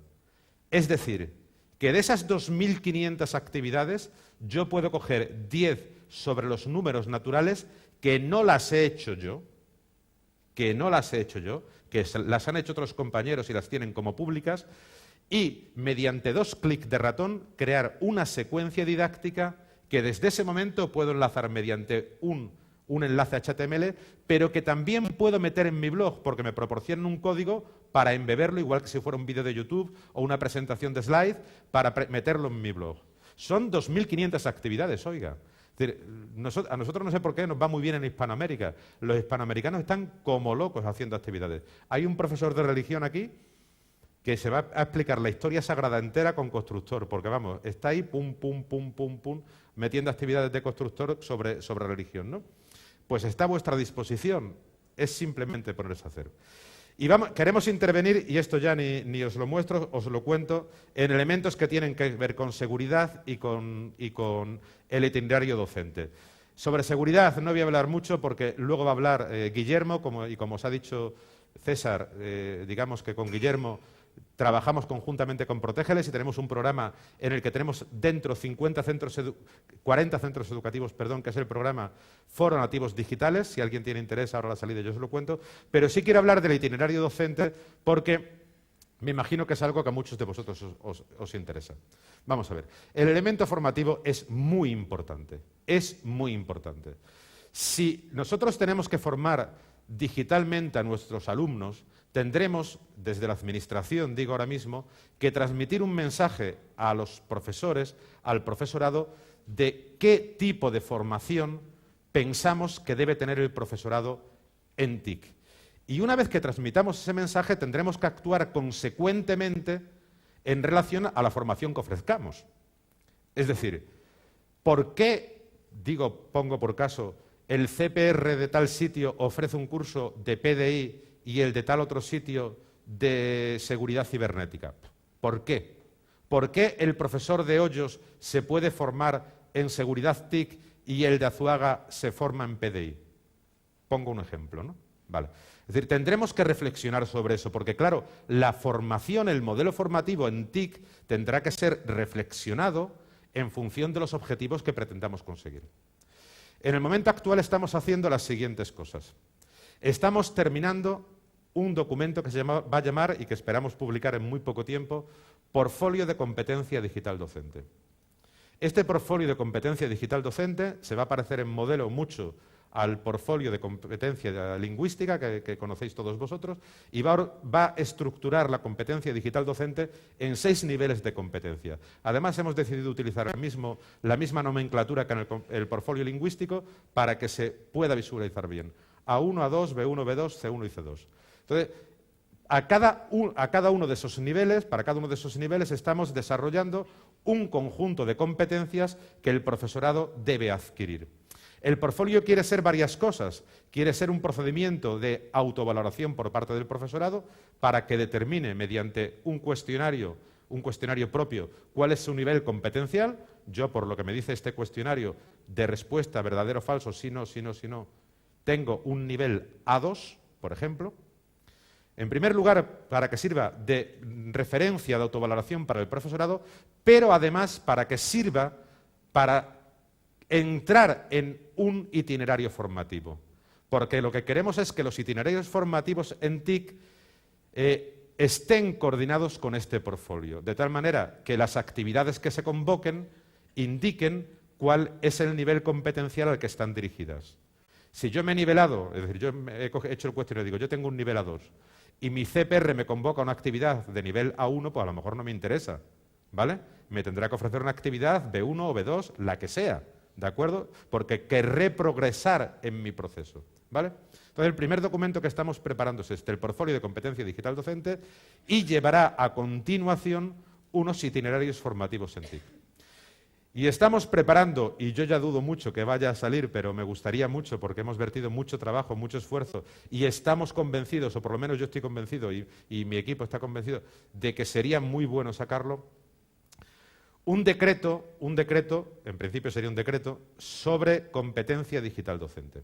Es decir, que de esas 2.500 actividades yo puedo coger 10 sobre los números naturales que no las he hecho yo, que las han hecho otros compañeros y las tienen como públicas, y mediante 2 clics de ratón crear una secuencia didáctica que desde ese momento puedo enlazar mediante un enlace HTML, pero que también puedo meter en mi blog porque me proporcionan un código para embeberlo, igual que si fuera un vídeo de YouTube o una presentación de slide, para meterlo en mi blog. Son 2.500 actividades, oiga. Es decir, a nosotros no sé por qué nos va muy bien en Hispanoamérica. Los hispanoamericanos están como locos haciendo actividades. Hay un profesor de religión aquí que se va a explicar la historia sagrada entera con Constructor, porque vamos, está ahí pum, pum, pum, pum, pum, metiendo actividades de Constructor sobre religión, ¿no? Pues está a vuestra disposición, es simplemente ponerse a hacer. Y queremos intervenir, y esto ya ni os lo muestro, os lo cuento, en elementos que tienen que ver con seguridad y con el itinerario docente. Sobre seguridad no voy a hablar mucho porque luego va a hablar Guillermo, como os ha dicho César, digamos que con Guillermo trabajamos conjuntamente con Protégeles y tenemos un programa en el que tenemos dentro 40 centros educativos, que es el programa Foro Nativos Digitales. Si alguien tiene interés, ahora a la salida yo os lo cuento. Pero sí quiero hablar del itinerario docente porque Me imagino que es algo que a muchos de vosotros os interesa. Vamos a ver. El elemento formativo es muy importante. Es muy importante. Si nosotros tenemos que formar digitalmente a nuestros alumnos, tendremos, desde la administración, digo ahora mismo, que transmitir un mensaje a los profesores, al profesorado, de qué tipo de formación pensamos que debe tener el profesorado en TIC. Y una vez que transmitamos ese mensaje, tendremos que actuar consecuentemente en relación a la formación que ofrezcamos. Es decir, ¿por qué, pongo por caso, el CPR de tal sitio ofrece un curso de PDI y el de tal otro sitio de seguridad cibernética? ¿Por qué? ¿Por qué el profesor de Hoyos se puede formar en seguridad TIC y el de Azuaga se forma en PDI? Pongo un ejemplo, ¿no? Vale. Es decir, tendremos que reflexionar sobre eso, porque claro, la formación, el modelo formativo en TIC tendrá que ser reflexionado en función de los objetivos que pretendamos conseguir. En el momento actual estamos haciendo las siguientes cosas. Estamos terminando un documento que va a llamar, y que esperamos publicar en muy poco tiempo, Portfolio de Competencia Digital Docente. Este portfolio de competencia digital docente se va a parecer en modelo mucho al portfolio de competencia lingüística que conocéis todos vosotros, y va a estructurar la competencia digital docente en 6 niveles de competencia. Además, hemos decidido utilizar la misma nomenclatura que en el portfolio lingüístico para que se pueda visualizar bien. A1, A2, B1, B2, C1 y C2. Entonces, para cada uno de esos niveles estamos desarrollando un conjunto de competencias que el profesorado debe adquirir. El portfolio quiere ser varias cosas. Quiere ser un procedimiento de autovaloración por parte del profesorado para que determine mediante un cuestionario propio cuál es su nivel competencial. Yo, por lo que me dice este cuestionario de respuesta verdadero o falso, sí, no, tengo un nivel A2, por ejemplo. En primer lugar, para que sirva de referencia de autovaloración para el profesorado, pero además para que sirva para entrar en un itinerario formativo. Porque lo que queremos es que los itinerarios formativos en TIC estén coordinados con este portfolio, de tal manera que las actividades que se convoquen indiquen cuál es el nivel competencial al que están dirigidas. Si yo me he nivelado, es decir, yo he hecho el cuestionario y digo, yo tengo un nivel A2, y mi CPR me convoca una actividad de nivel A1, pues a lo mejor no me interesa, ¿vale? Me tendrá que ofrecer una actividad B1 o B2, la que sea, ¿de acuerdo? Porque querré progresar en mi proceso, ¿vale? Entonces, el primer documento que estamos preparando es el portfolio de competencia digital docente, y llevará a continuación unos itinerarios formativos en TIC. Y estamos preparando, y yo ya dudo mucho que vaya a salir, pero me gustaría mucho porque hemos vertido mucho trabajo, mucho esfuerzo, y estamos convencidos, o por lo menos yo estoy convencido y mi equipo está convencido, de que sería muy bueno sacarlo, un decreto, en principio sería un decreto, sobre competencia digital docente.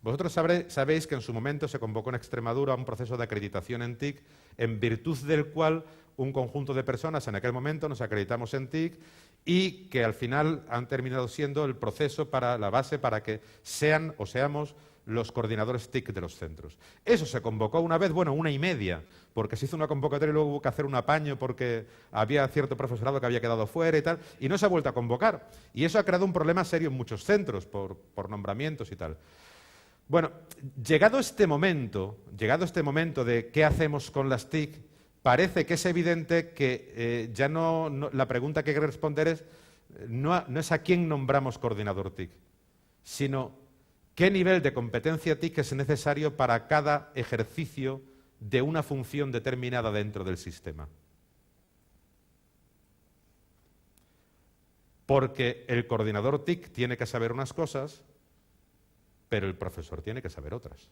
Vosotros sabéis que en su momento se convocó en Extremadura un proceso de acreditación en TIC, en virtud del cual un conjunto de personas en aquel momento nos acreditamos en TIC, y que al final han terminado siendo el proceso para la base para que sean o seamos los coordinadores TIC de los centros. Eso se convocó una vez, bueno, una y media, porque se hizo una convocatoria y luego hubo que hacer un apaño porque había cierto profesorado que había quedado fuera y tal, y no se ha vuelto a convocar. Y eso ha creado un problema serio en muchos centros por nombramientos y tal. Bueno, llegado este momento de qué hacemos con las TIC, parece que es evidente que ya la pregunta que hay que responder es no es a quién nombramos coordinador TIC, sino qué nivel de competencia TIC es necesario para cada ejercicio de una función determinada dentro del sistema. Porque el coordinador TIC tiene que saber unas cosas, pero el profesor tiene que saber otras.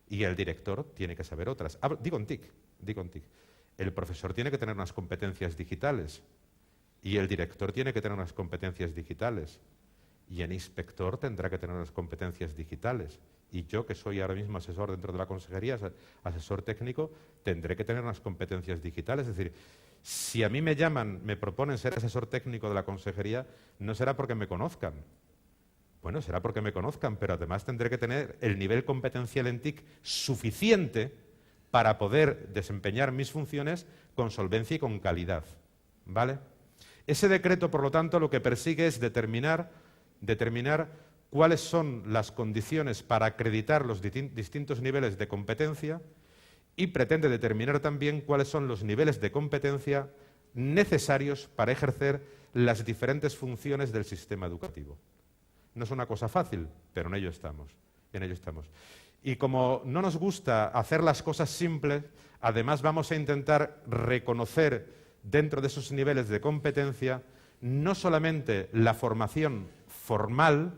Y el director tiene que saber otras. Digo en TIC. El profesor tiene que tener unas competencias digitales y el director tiene que tener unas competencias digitales y el inspector tendrá que tener unas competencias digitales, y yo, que soy ahora mismo asesor dentro de la consejería, asesor técnico, tendré que tener unas competencias digitales. Es decir, si a mí me proponen ser asesor técnico de la consejería, no será porque me conozcan. Bueno, será porque me conozcan, pero además tendré que tener el nivel competencial en TIC suficiente para poder desempeñar mis funciones con solvencia y con calidad, ¿vale? Ese decreto, por lo tanto, lo que persigue es determinar cuáles son las condiciones para acreditar los distintos niveles de competencia y pretende determinar también cuáles son los niveles de competencia necesarios para ejercer las diferentes funciones del sistema educativo. No es una cosa fácil, pero en ello estamos. Y como no nos gusta hacer las cosas simples, además vamos a intentar reconocer dentro de esos niveles de competencia no solamente la formación formal,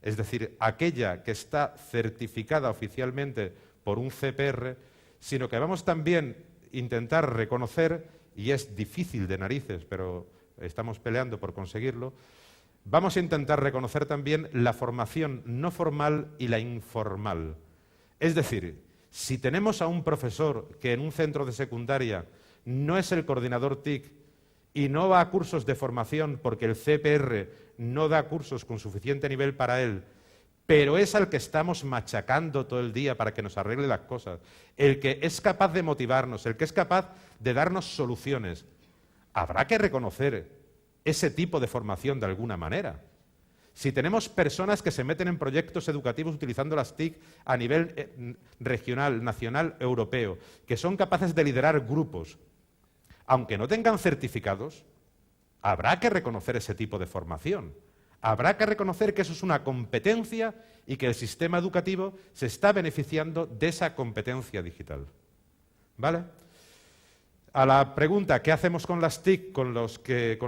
es decir, aquella que está certificada oficialmente por un CPR, sino que vamos también a intentar reconocer, y es difícil de narices, pero estamos peleando por conseguirlo, vamos a intentar reconocer también la formación no formal y la informal. Es decir, si tenemos a un profesor que en un centro de secundaria no es el coordinador TIC y no va a cursos de formación porque el CPR no da cursos con suficiente nivel para él, pero es al que estamos machacando todo el día para que nos arregle las cosas, el que es capaz de motivarnos, el que es capaz de darnos soluciones, habrá que reconocer ese tipo de formación de alguna manera. Si tenemos personas que se meten en proyectos educativos utilizando las TIC a nivel regional, nacional, europeo, que son capaces de liderar grupos, aunque no tengan certificados, habrá que reconocer ese tipo de formación. Habrá que reconocer que eso es una competencia y que el sistema educativo se está beneficiando de esa competencia digital. ¿Vale? A la pregunta, ¿qué hacemos con las TIC con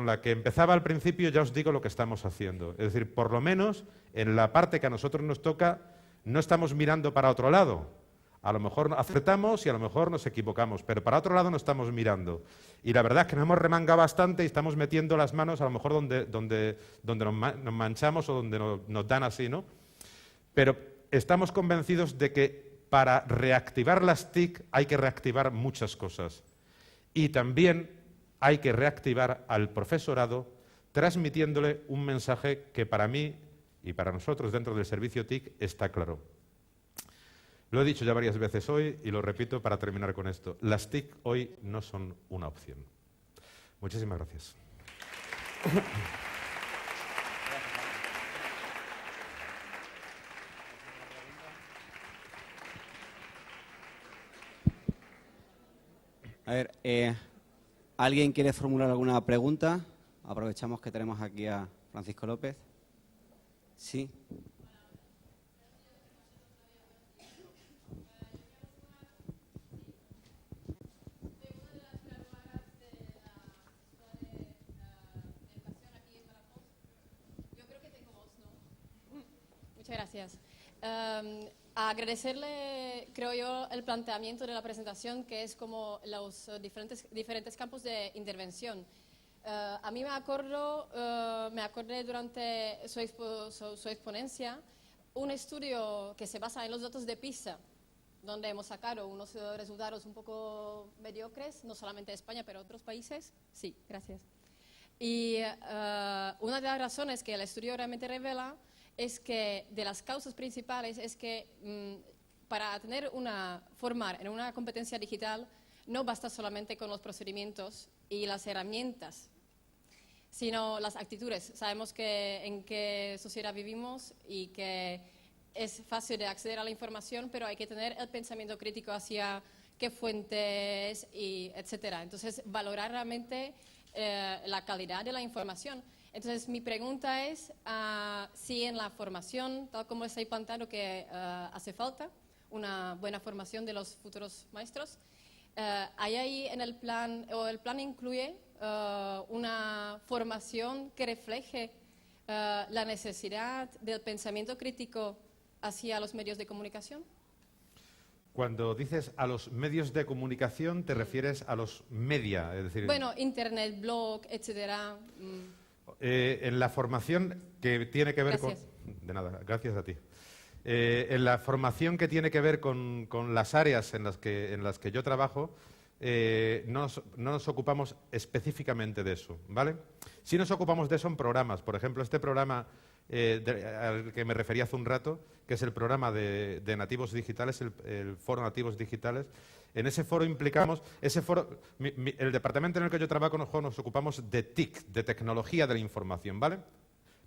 la que empezaba al principio? Ya os digo lo que estamos haciendo. Es decir, por lo menos en la parte que a nosotros nos toca, no estamos mirando para otro lado. A lo mejor acertamos y a lo mejor nos equivocamos, pero para otro lado no estamos mirando. Y la verdad es que nos hemos remangado bastante y estamos metiendo las manos a lo mejor donde nos manchamos o donde nos dan así, ¿no? Pero estamos convencidos de que para reactivar las TIC hay que reactivar muchas cosas. Y también hay que reactivar al profesorado transmitiéndole un mensaje que para mí y para nosotros dentro del servicio TIC está claro. Lo he dicho ya varias veces hoy y lo repito para terminar con esto. Las TIC hoy no son una opción. Muchísimas gracias. A ver, ¿alguien quiere formular alguna pregunta? Aprovechamos que tenemos aquí a Francisco López. Sí. Muchas gracias. Agradecerle, creo yo, el planteamiento de la presentación, que es como los diferentes campos de intervención. A mí me acordé durante su exponencia un estudio que se basa en los datos de PISA, donde hemos sacado unos resultados un poco mediocres, no solamente de España, pero de otros países. Sí, gracias. Y una de las razones que el estudio realmente revela es que de las causas principales es que para formar en una competencia digital no basta solamente con los procedimientos y las herramientas, sino las actitudes. Sabemos en qué sociedad vivimos y que es fácil de acceder a la información, pero hay que tener el pensamiento crítico hacia qué fuentes, y etcétera. Entonces, valorar realmente la calidad de la información. Entonces, mi pregunta es si en la formación, tal como está planteado que hace falta una buena formación de los futuros maestros, ¿hay ahí en el plan, o el plan incluye una formación que refleje la necesidad del pensamiento crítico hacia los medios de comunicación? Cuando dices a los medios de comunicación, ¿te refieres a los media? Es decir, bueno, internet, blog, etcétera. En la formación que tiene que ver Gracias. De nada, gracias a ti. En la formación que tiene que ver con las áreas en las que yo trabajo, no nos ocupamos específicamente de eso, ¿vale? Sí nos ocupamos de eso en programas. Por ejemplo, este programa al que me refería hace un rato, que es el programa de Nativos Digitales, el Foro Nativos Digitales, En ese foro implicamos, el departamento en el que yo trabajo nos ocupamos de TIC, de tecnología de la información, ¿vale?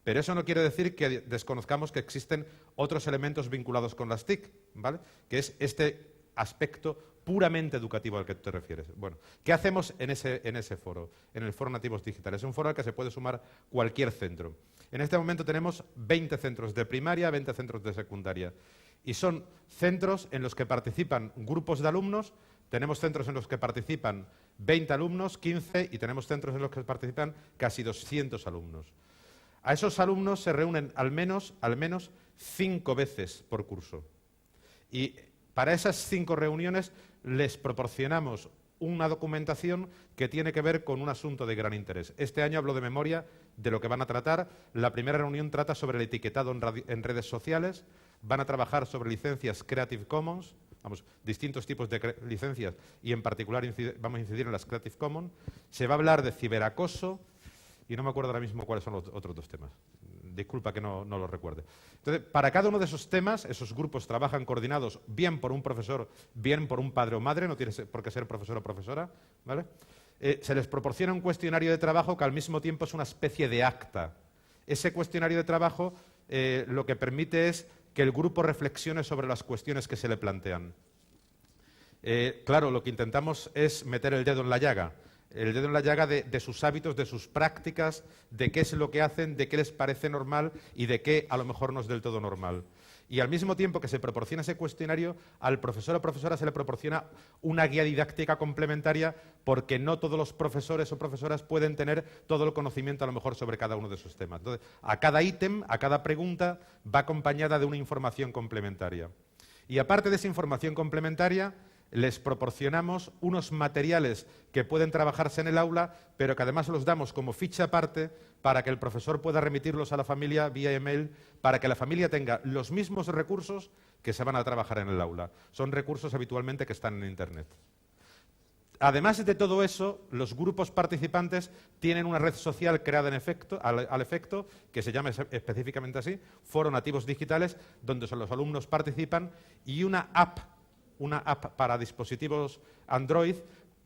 Pero eso no quiere decir que desconozcamos que existen otros elementos vinculados con las TIC, ¿vale? Que es este aspecto puramente educativo al que tú te refieres. Bueno, ¿qué hacemos en ese foro, en el Foro Nativos Digitales? Es un foro al que se puede sumar cualquier centro. En este momento tenemos 20 centros de primaria, 20 centros de secundaria. Y son centros en los que participan grupos de alumnos, tenemos centros en los que participan 20 alumnos, 15, y tenemos centros en los que participan casi 200 alumnos. A esos alumnos se reúnen al menos 5 veces por curso. Y para esas 5 reuniones les proporcionamos una documentación que tiene que ver con un asunto de gran interés. Este año hablo de memoria de lo que van a tratar. La primera reunión trata sobre el etiquetado en redes sociales. Van a trabajar sobre licencias Creative Commons, distintos tipos de licencias, y en particular vamos a incidir en las Creative Commons. Se va a hablar de ciberacoso, y no me acuerdo ahora mismo cuáles son los otros 2 temas. Disculpa que no los recuerde. Entonces, para cada uno de esos temas, esos grupos trabajan coordinados bien por un profesor, bien por un padre o madre, no tiene por qué ser profesor o profesora, ¿vale? Se les proporciona un cuestionario de trabajo que al mismo tiempo es una especie de acta. Ese cuestionario de trabajo lo que permite es que el grupo reflexione sobre las cuestiones que se le plantean. Claro, lo que intentamos es meter el dedo en la llaga. El dedo en la llaga de sus hábitos, de sus prácticas, de qué es lo que hacen, de qué les parece normal y de qué a lo mejor no es del todo normal. Y al mismo tiempo que se proporciona ese cuestionario, al profesor o profesora se le proporciona una guía didáctica complementaria, porque no todos los profesores o profesoras pueden tener todo el conocimiento a lo mejor sobre cada uno de esos temas. Entonces, a cada ítem, a cada pregunta, va acompañada de una información complementaria. Y aparte de esa información complementaria, les proporcionamos unos materiales que pueden trabajarse en el aula, pero que además los damos como ficha aparte para que el profesor pueda remitirlos a la familia vía email, para que la familia tenga los mismos recursos que se van a trabajar en el aula. Son recursos habitualmente que están en Internet. Además de todo eso, los grupos participantes tienen una red social creada al efecto, que se llama específicamente así, Foro Nativos Digitales, donde los alumnos participan, y una app para dispositivos Android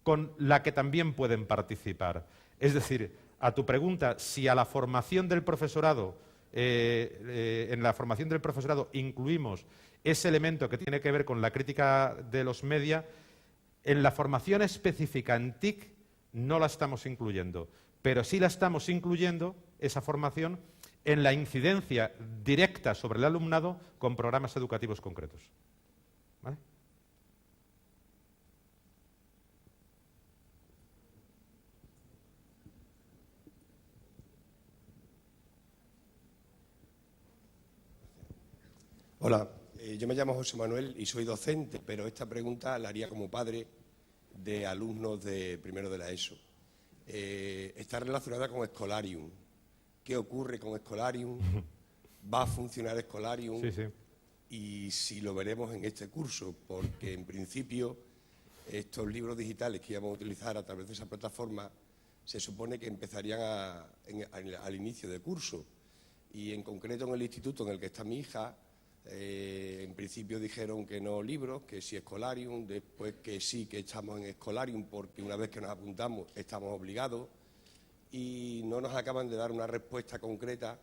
con la que también pueden participar. Es decir, a tu pregunta, si a la formación del profesorado, en la formación del profesorado incluimos ese elemento que tiene que ver con la crítica de los media, en la formación específica en TIC no la estamos incluyendo, pero sí la estamos incluyendo, esa formación, en la incidencia directa sobre el alumnado con programas educativos concretos. ¿Vale? Hola, yo me llamo José Manuel y soy docente, pero esta pregunta la haría como padre de alumnos de primero de la ESO. Está relacionada con Scholarium. ¿Qué ocurre con Scholarium? ¿Va a funcionar Scholarium? Sí, sí. Y si lo veremos en este curso, porque en principio estos libros digitales que íbamos a utilizar a través de esa plataforma se supone que empezarían al inicio del curso. Y en concreto en el instituto en el que está mi hija, en principio dijeron que no libros, que sí Scholarium, después que sí que estamos en Scholarium porque una vez que nos apuntamos estamos obligados, y no nos acaban de dar una respuesta concreta.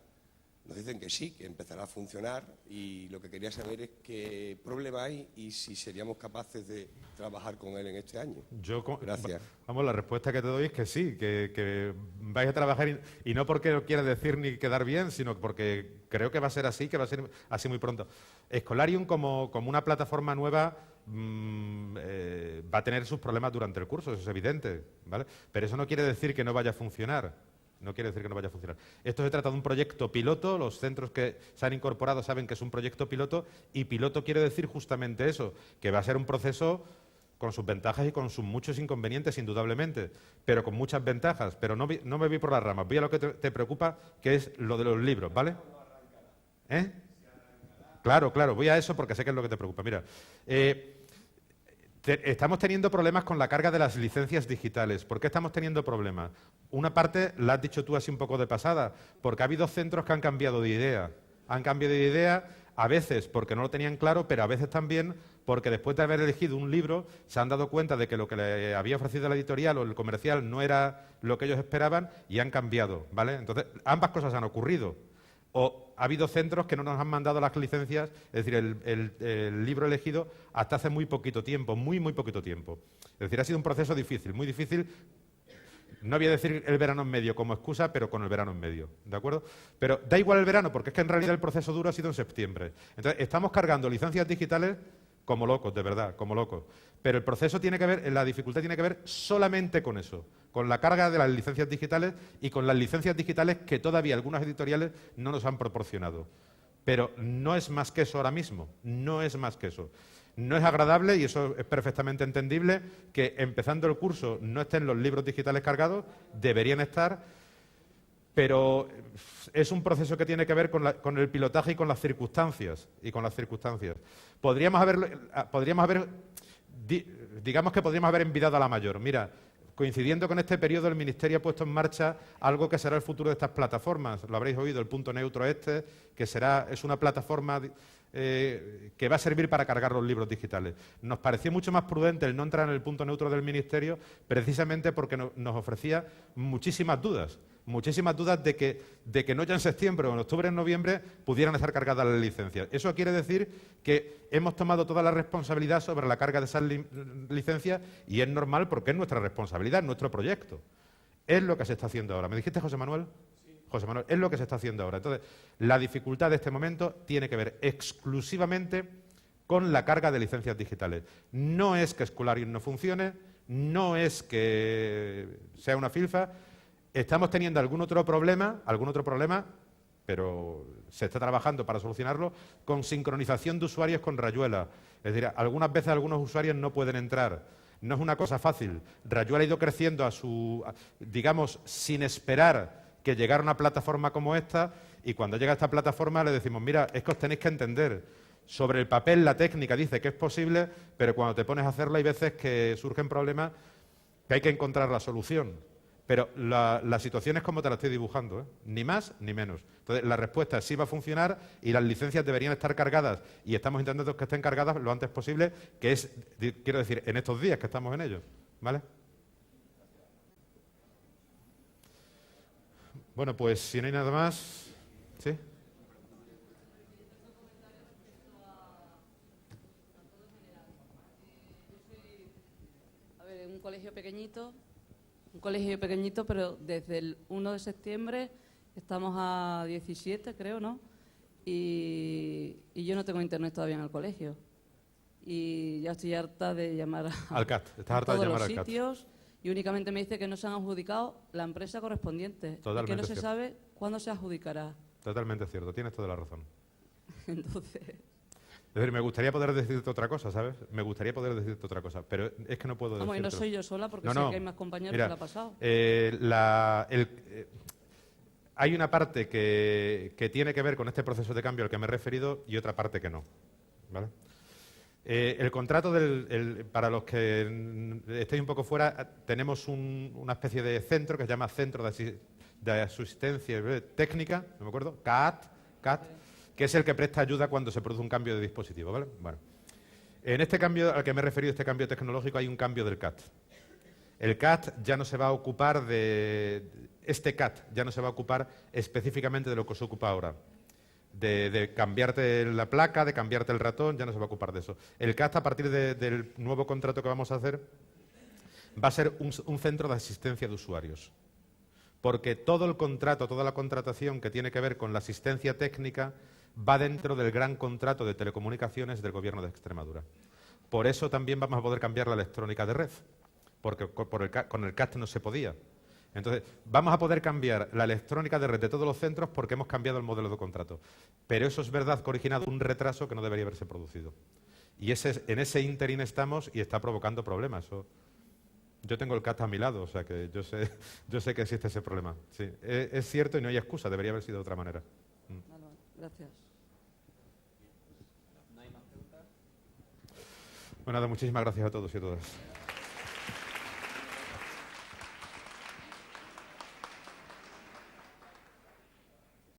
Nos dicen que sí, que empezará a funcionar, y lo que quería saber es qué problema hay y si seríamos capaces de trabajar con él en este año. Gracias. Vamos, la respuesta que te doy es que sí, que vais a trabajar, y no porque lo quiera decir ni quedar bien, sino porque creo que va a ser así, que va a ser así muy pronto. Scholarium como una plataforma nueva va a tener sus problemas durante el curso, eso es evidente, ¿vale? Pero eso no quiere decir que no vaya a funcionar. No quiere decir que no vaya a funcionar. Esto se trata de un proyecto piloto, los centros que se han incorporado saben que es un proyecto piloto, y piloto quiere decir justamente eso, que va a ser un proceso con sus ventajas y con sus muchos inconvenientes, indudablemente, pero con muchas ventajas. Pero no me voy por las ramas, voy a lo que te preocupa, que es lo de los libros, ¿vale? Claro, voy a eso porque sé que es lo que te preocupa. Mira, estamos teniendo problemas con la carga de las licencias digitales. ¿Por qué estamos teniendo problemas? Una parte la has dicho tú así un poco de pasada, porque ha habido centros que han cambiado de idea. Han cambiado de idea a veces porque no lo tenían claro, pero a veces también porque después de haber elegido un libro se han dado cuenta de que lo que le había ofrecido la editorial o el comercial no era lo que ellos esperaban y han cambiado, ¿vale? Entonces, ambas cosas han ocurrido. O ha habido centros que no nos han mandado las licencias, es decir, el libro elegido hasta hace muy poquito tiempo, muy poquito tiempo. Es decir, ha sido un proceso difícil, muy difícil. No voy a decir el verano en medio como excusa, pero con el verano en medio, ¿de acuerdo? Pero da igual el verano, porque es que en realidad el proceso duro ha sido en septiembre. Entonces, estamos cargando licencias digitales como locos, de verdad, como locos. Pero el proceso tiene que ver, la dificultad tiene que ver solamente con eso, con la carga de las licencias digitales y con las licencias digitales que todavía algunas editoriales no nos han proporcionado. Pero no es más que eso ahora mismo, no es más que eso. No es agradable, y eso es perfectamente entendible, que empezando el curso no estén los libros digitales cargados, deberían estar, pero es un proceso que tiene que ver con el pilotaje y con las circunstancias. Podríamos haber, digamos que podríamos haber envidado a la mayor. Mira, coincidiendo con este periodo, el Ministerio ha puesto en marcha algo que será el futuro de estas plataformas. Lo habréis oído, el punto neutro que es una plataforma que va a servir para cargar los libros digitales. Nos pareció mucho más prudente el no entrar en el punto neutro del Ministerio, precisamente porque nos ofrecía muchísimas dudas de que no ya en septiembre o en octubre o en noviembre pudieran estar cargadas las licencias. Eso quiere decir que hemos tomado toda la responsabilidad sobre la carga de esas licencias, y es normal porque es nuestra responsabilidad, es nuestro proyecto. Es lo que se está haciendo ahora. ¿Me dijiste, José Manuel? Sí. José Manuel, es lo que se está haciendo ahora. Entonces, la dificultad de este momento tiene que ver exclusivamente con la carga de licencias digitales. No es que Scholarium no funcione, no es que sea una filfa. Estamos teniendo algún otro problema, pero se está trabajando para solucionarlo, con sincronización de usuarios con Rayuela. Es decir, algunas veces algunos usuarios no pueden entrar. No es una cosa fácil. Rayuela ha ido creciendo digamos, sin esperar que llegara una plataforma como esta, y cuando llega esta plataforma le decimos, mira, es que os tenéis que entender. Sobre el papel la técnica dice que es posible, pero cuando te pones a hacerlo hay veces que surgen problemas que hay que encontrar la solución. Pero la situación es como te la estoy dibujando, ¿eh? Ni más ni menos. Entonces, la respuesta es sí va a funcionar y las licencias deberían estar cargadas, y estamos intentando que estén cargadas lo antes posible, que es, quiero decir, en estos días que estamos en ello, ¿vale? Bueno, pues si no hay nada más, ¿sí? A ver, un colegio pequeñito, pero desde el 1 de septiembre estamos a 17, creo, ¿no? Y yo no tengo internet todavía en el colegio. Y ya estoy harta de llamar al CAT. ¿Estás harta de llamar al CAT? Sitios, y únicamente me dice que no se han adjudicado la empresa correspondiente. Totalmente y que no se cierto. sabe cuándo se adjudicará. Totalmente cierto, tienes toda la razón. Entonces... Es decir, me gustaría poder decirte otra cosa, ¿sabes? Me gustaría poder decirte otra cosa, pero es que no puedo decirte. Y no soy yo sola, porque sé que hay más compañeros Mira, que la ha pasado. Hay una parte que tiene que ver con este proceso de cambio al que me he referido y otra parte que no, ¿vale? El contrato, para los que estéis un poco fuera, tenemos una especie de centro que se llama Centro de Asistencia Técnica, no me acuerdo, CAT, que es el que presta ayuda cuando se produce un cambio de dispositivo, ¿vale? Bueno, en este cambio al que me he referido, este cambio tecnológico, hay un cambio del CAT. El CAT ya no se va a ocupar específicamente de lo que se ocupa ahora, de cambiarte la placa, de cambiarte el ratón, ya no se va a ocupar de eso. El CAT, a partir del nuevo contrato que vamos a hacer, va a ser un centro de asistencia de usuarios. Porque todo el contrato, toda la contratación que tiene que ver con la asistencia técnica va dentro del gran contrato de telecomunicaciones del Gobierno de Extremadura. Por eso también vamos a poder cambiar la electrónica de red, porque con el CAT no se podía. Entonces, vamos a poder cambiar la electrónica de red de todos los centros porque hemos cambiado el modelo de contrato. Pero eso es verdad que ha originado un retraso que no debería haberse producido. Y en ese ínterin estamos y está provocando problemas. Yo tengo el CAT a mi lado, o sea que yo sé que existe ese problema. Sí, es cierto y no hay excusa, debería haber sido de otra manera. Vale, gracias. Bueno, nada, muchísimas gracias a todos y a todas.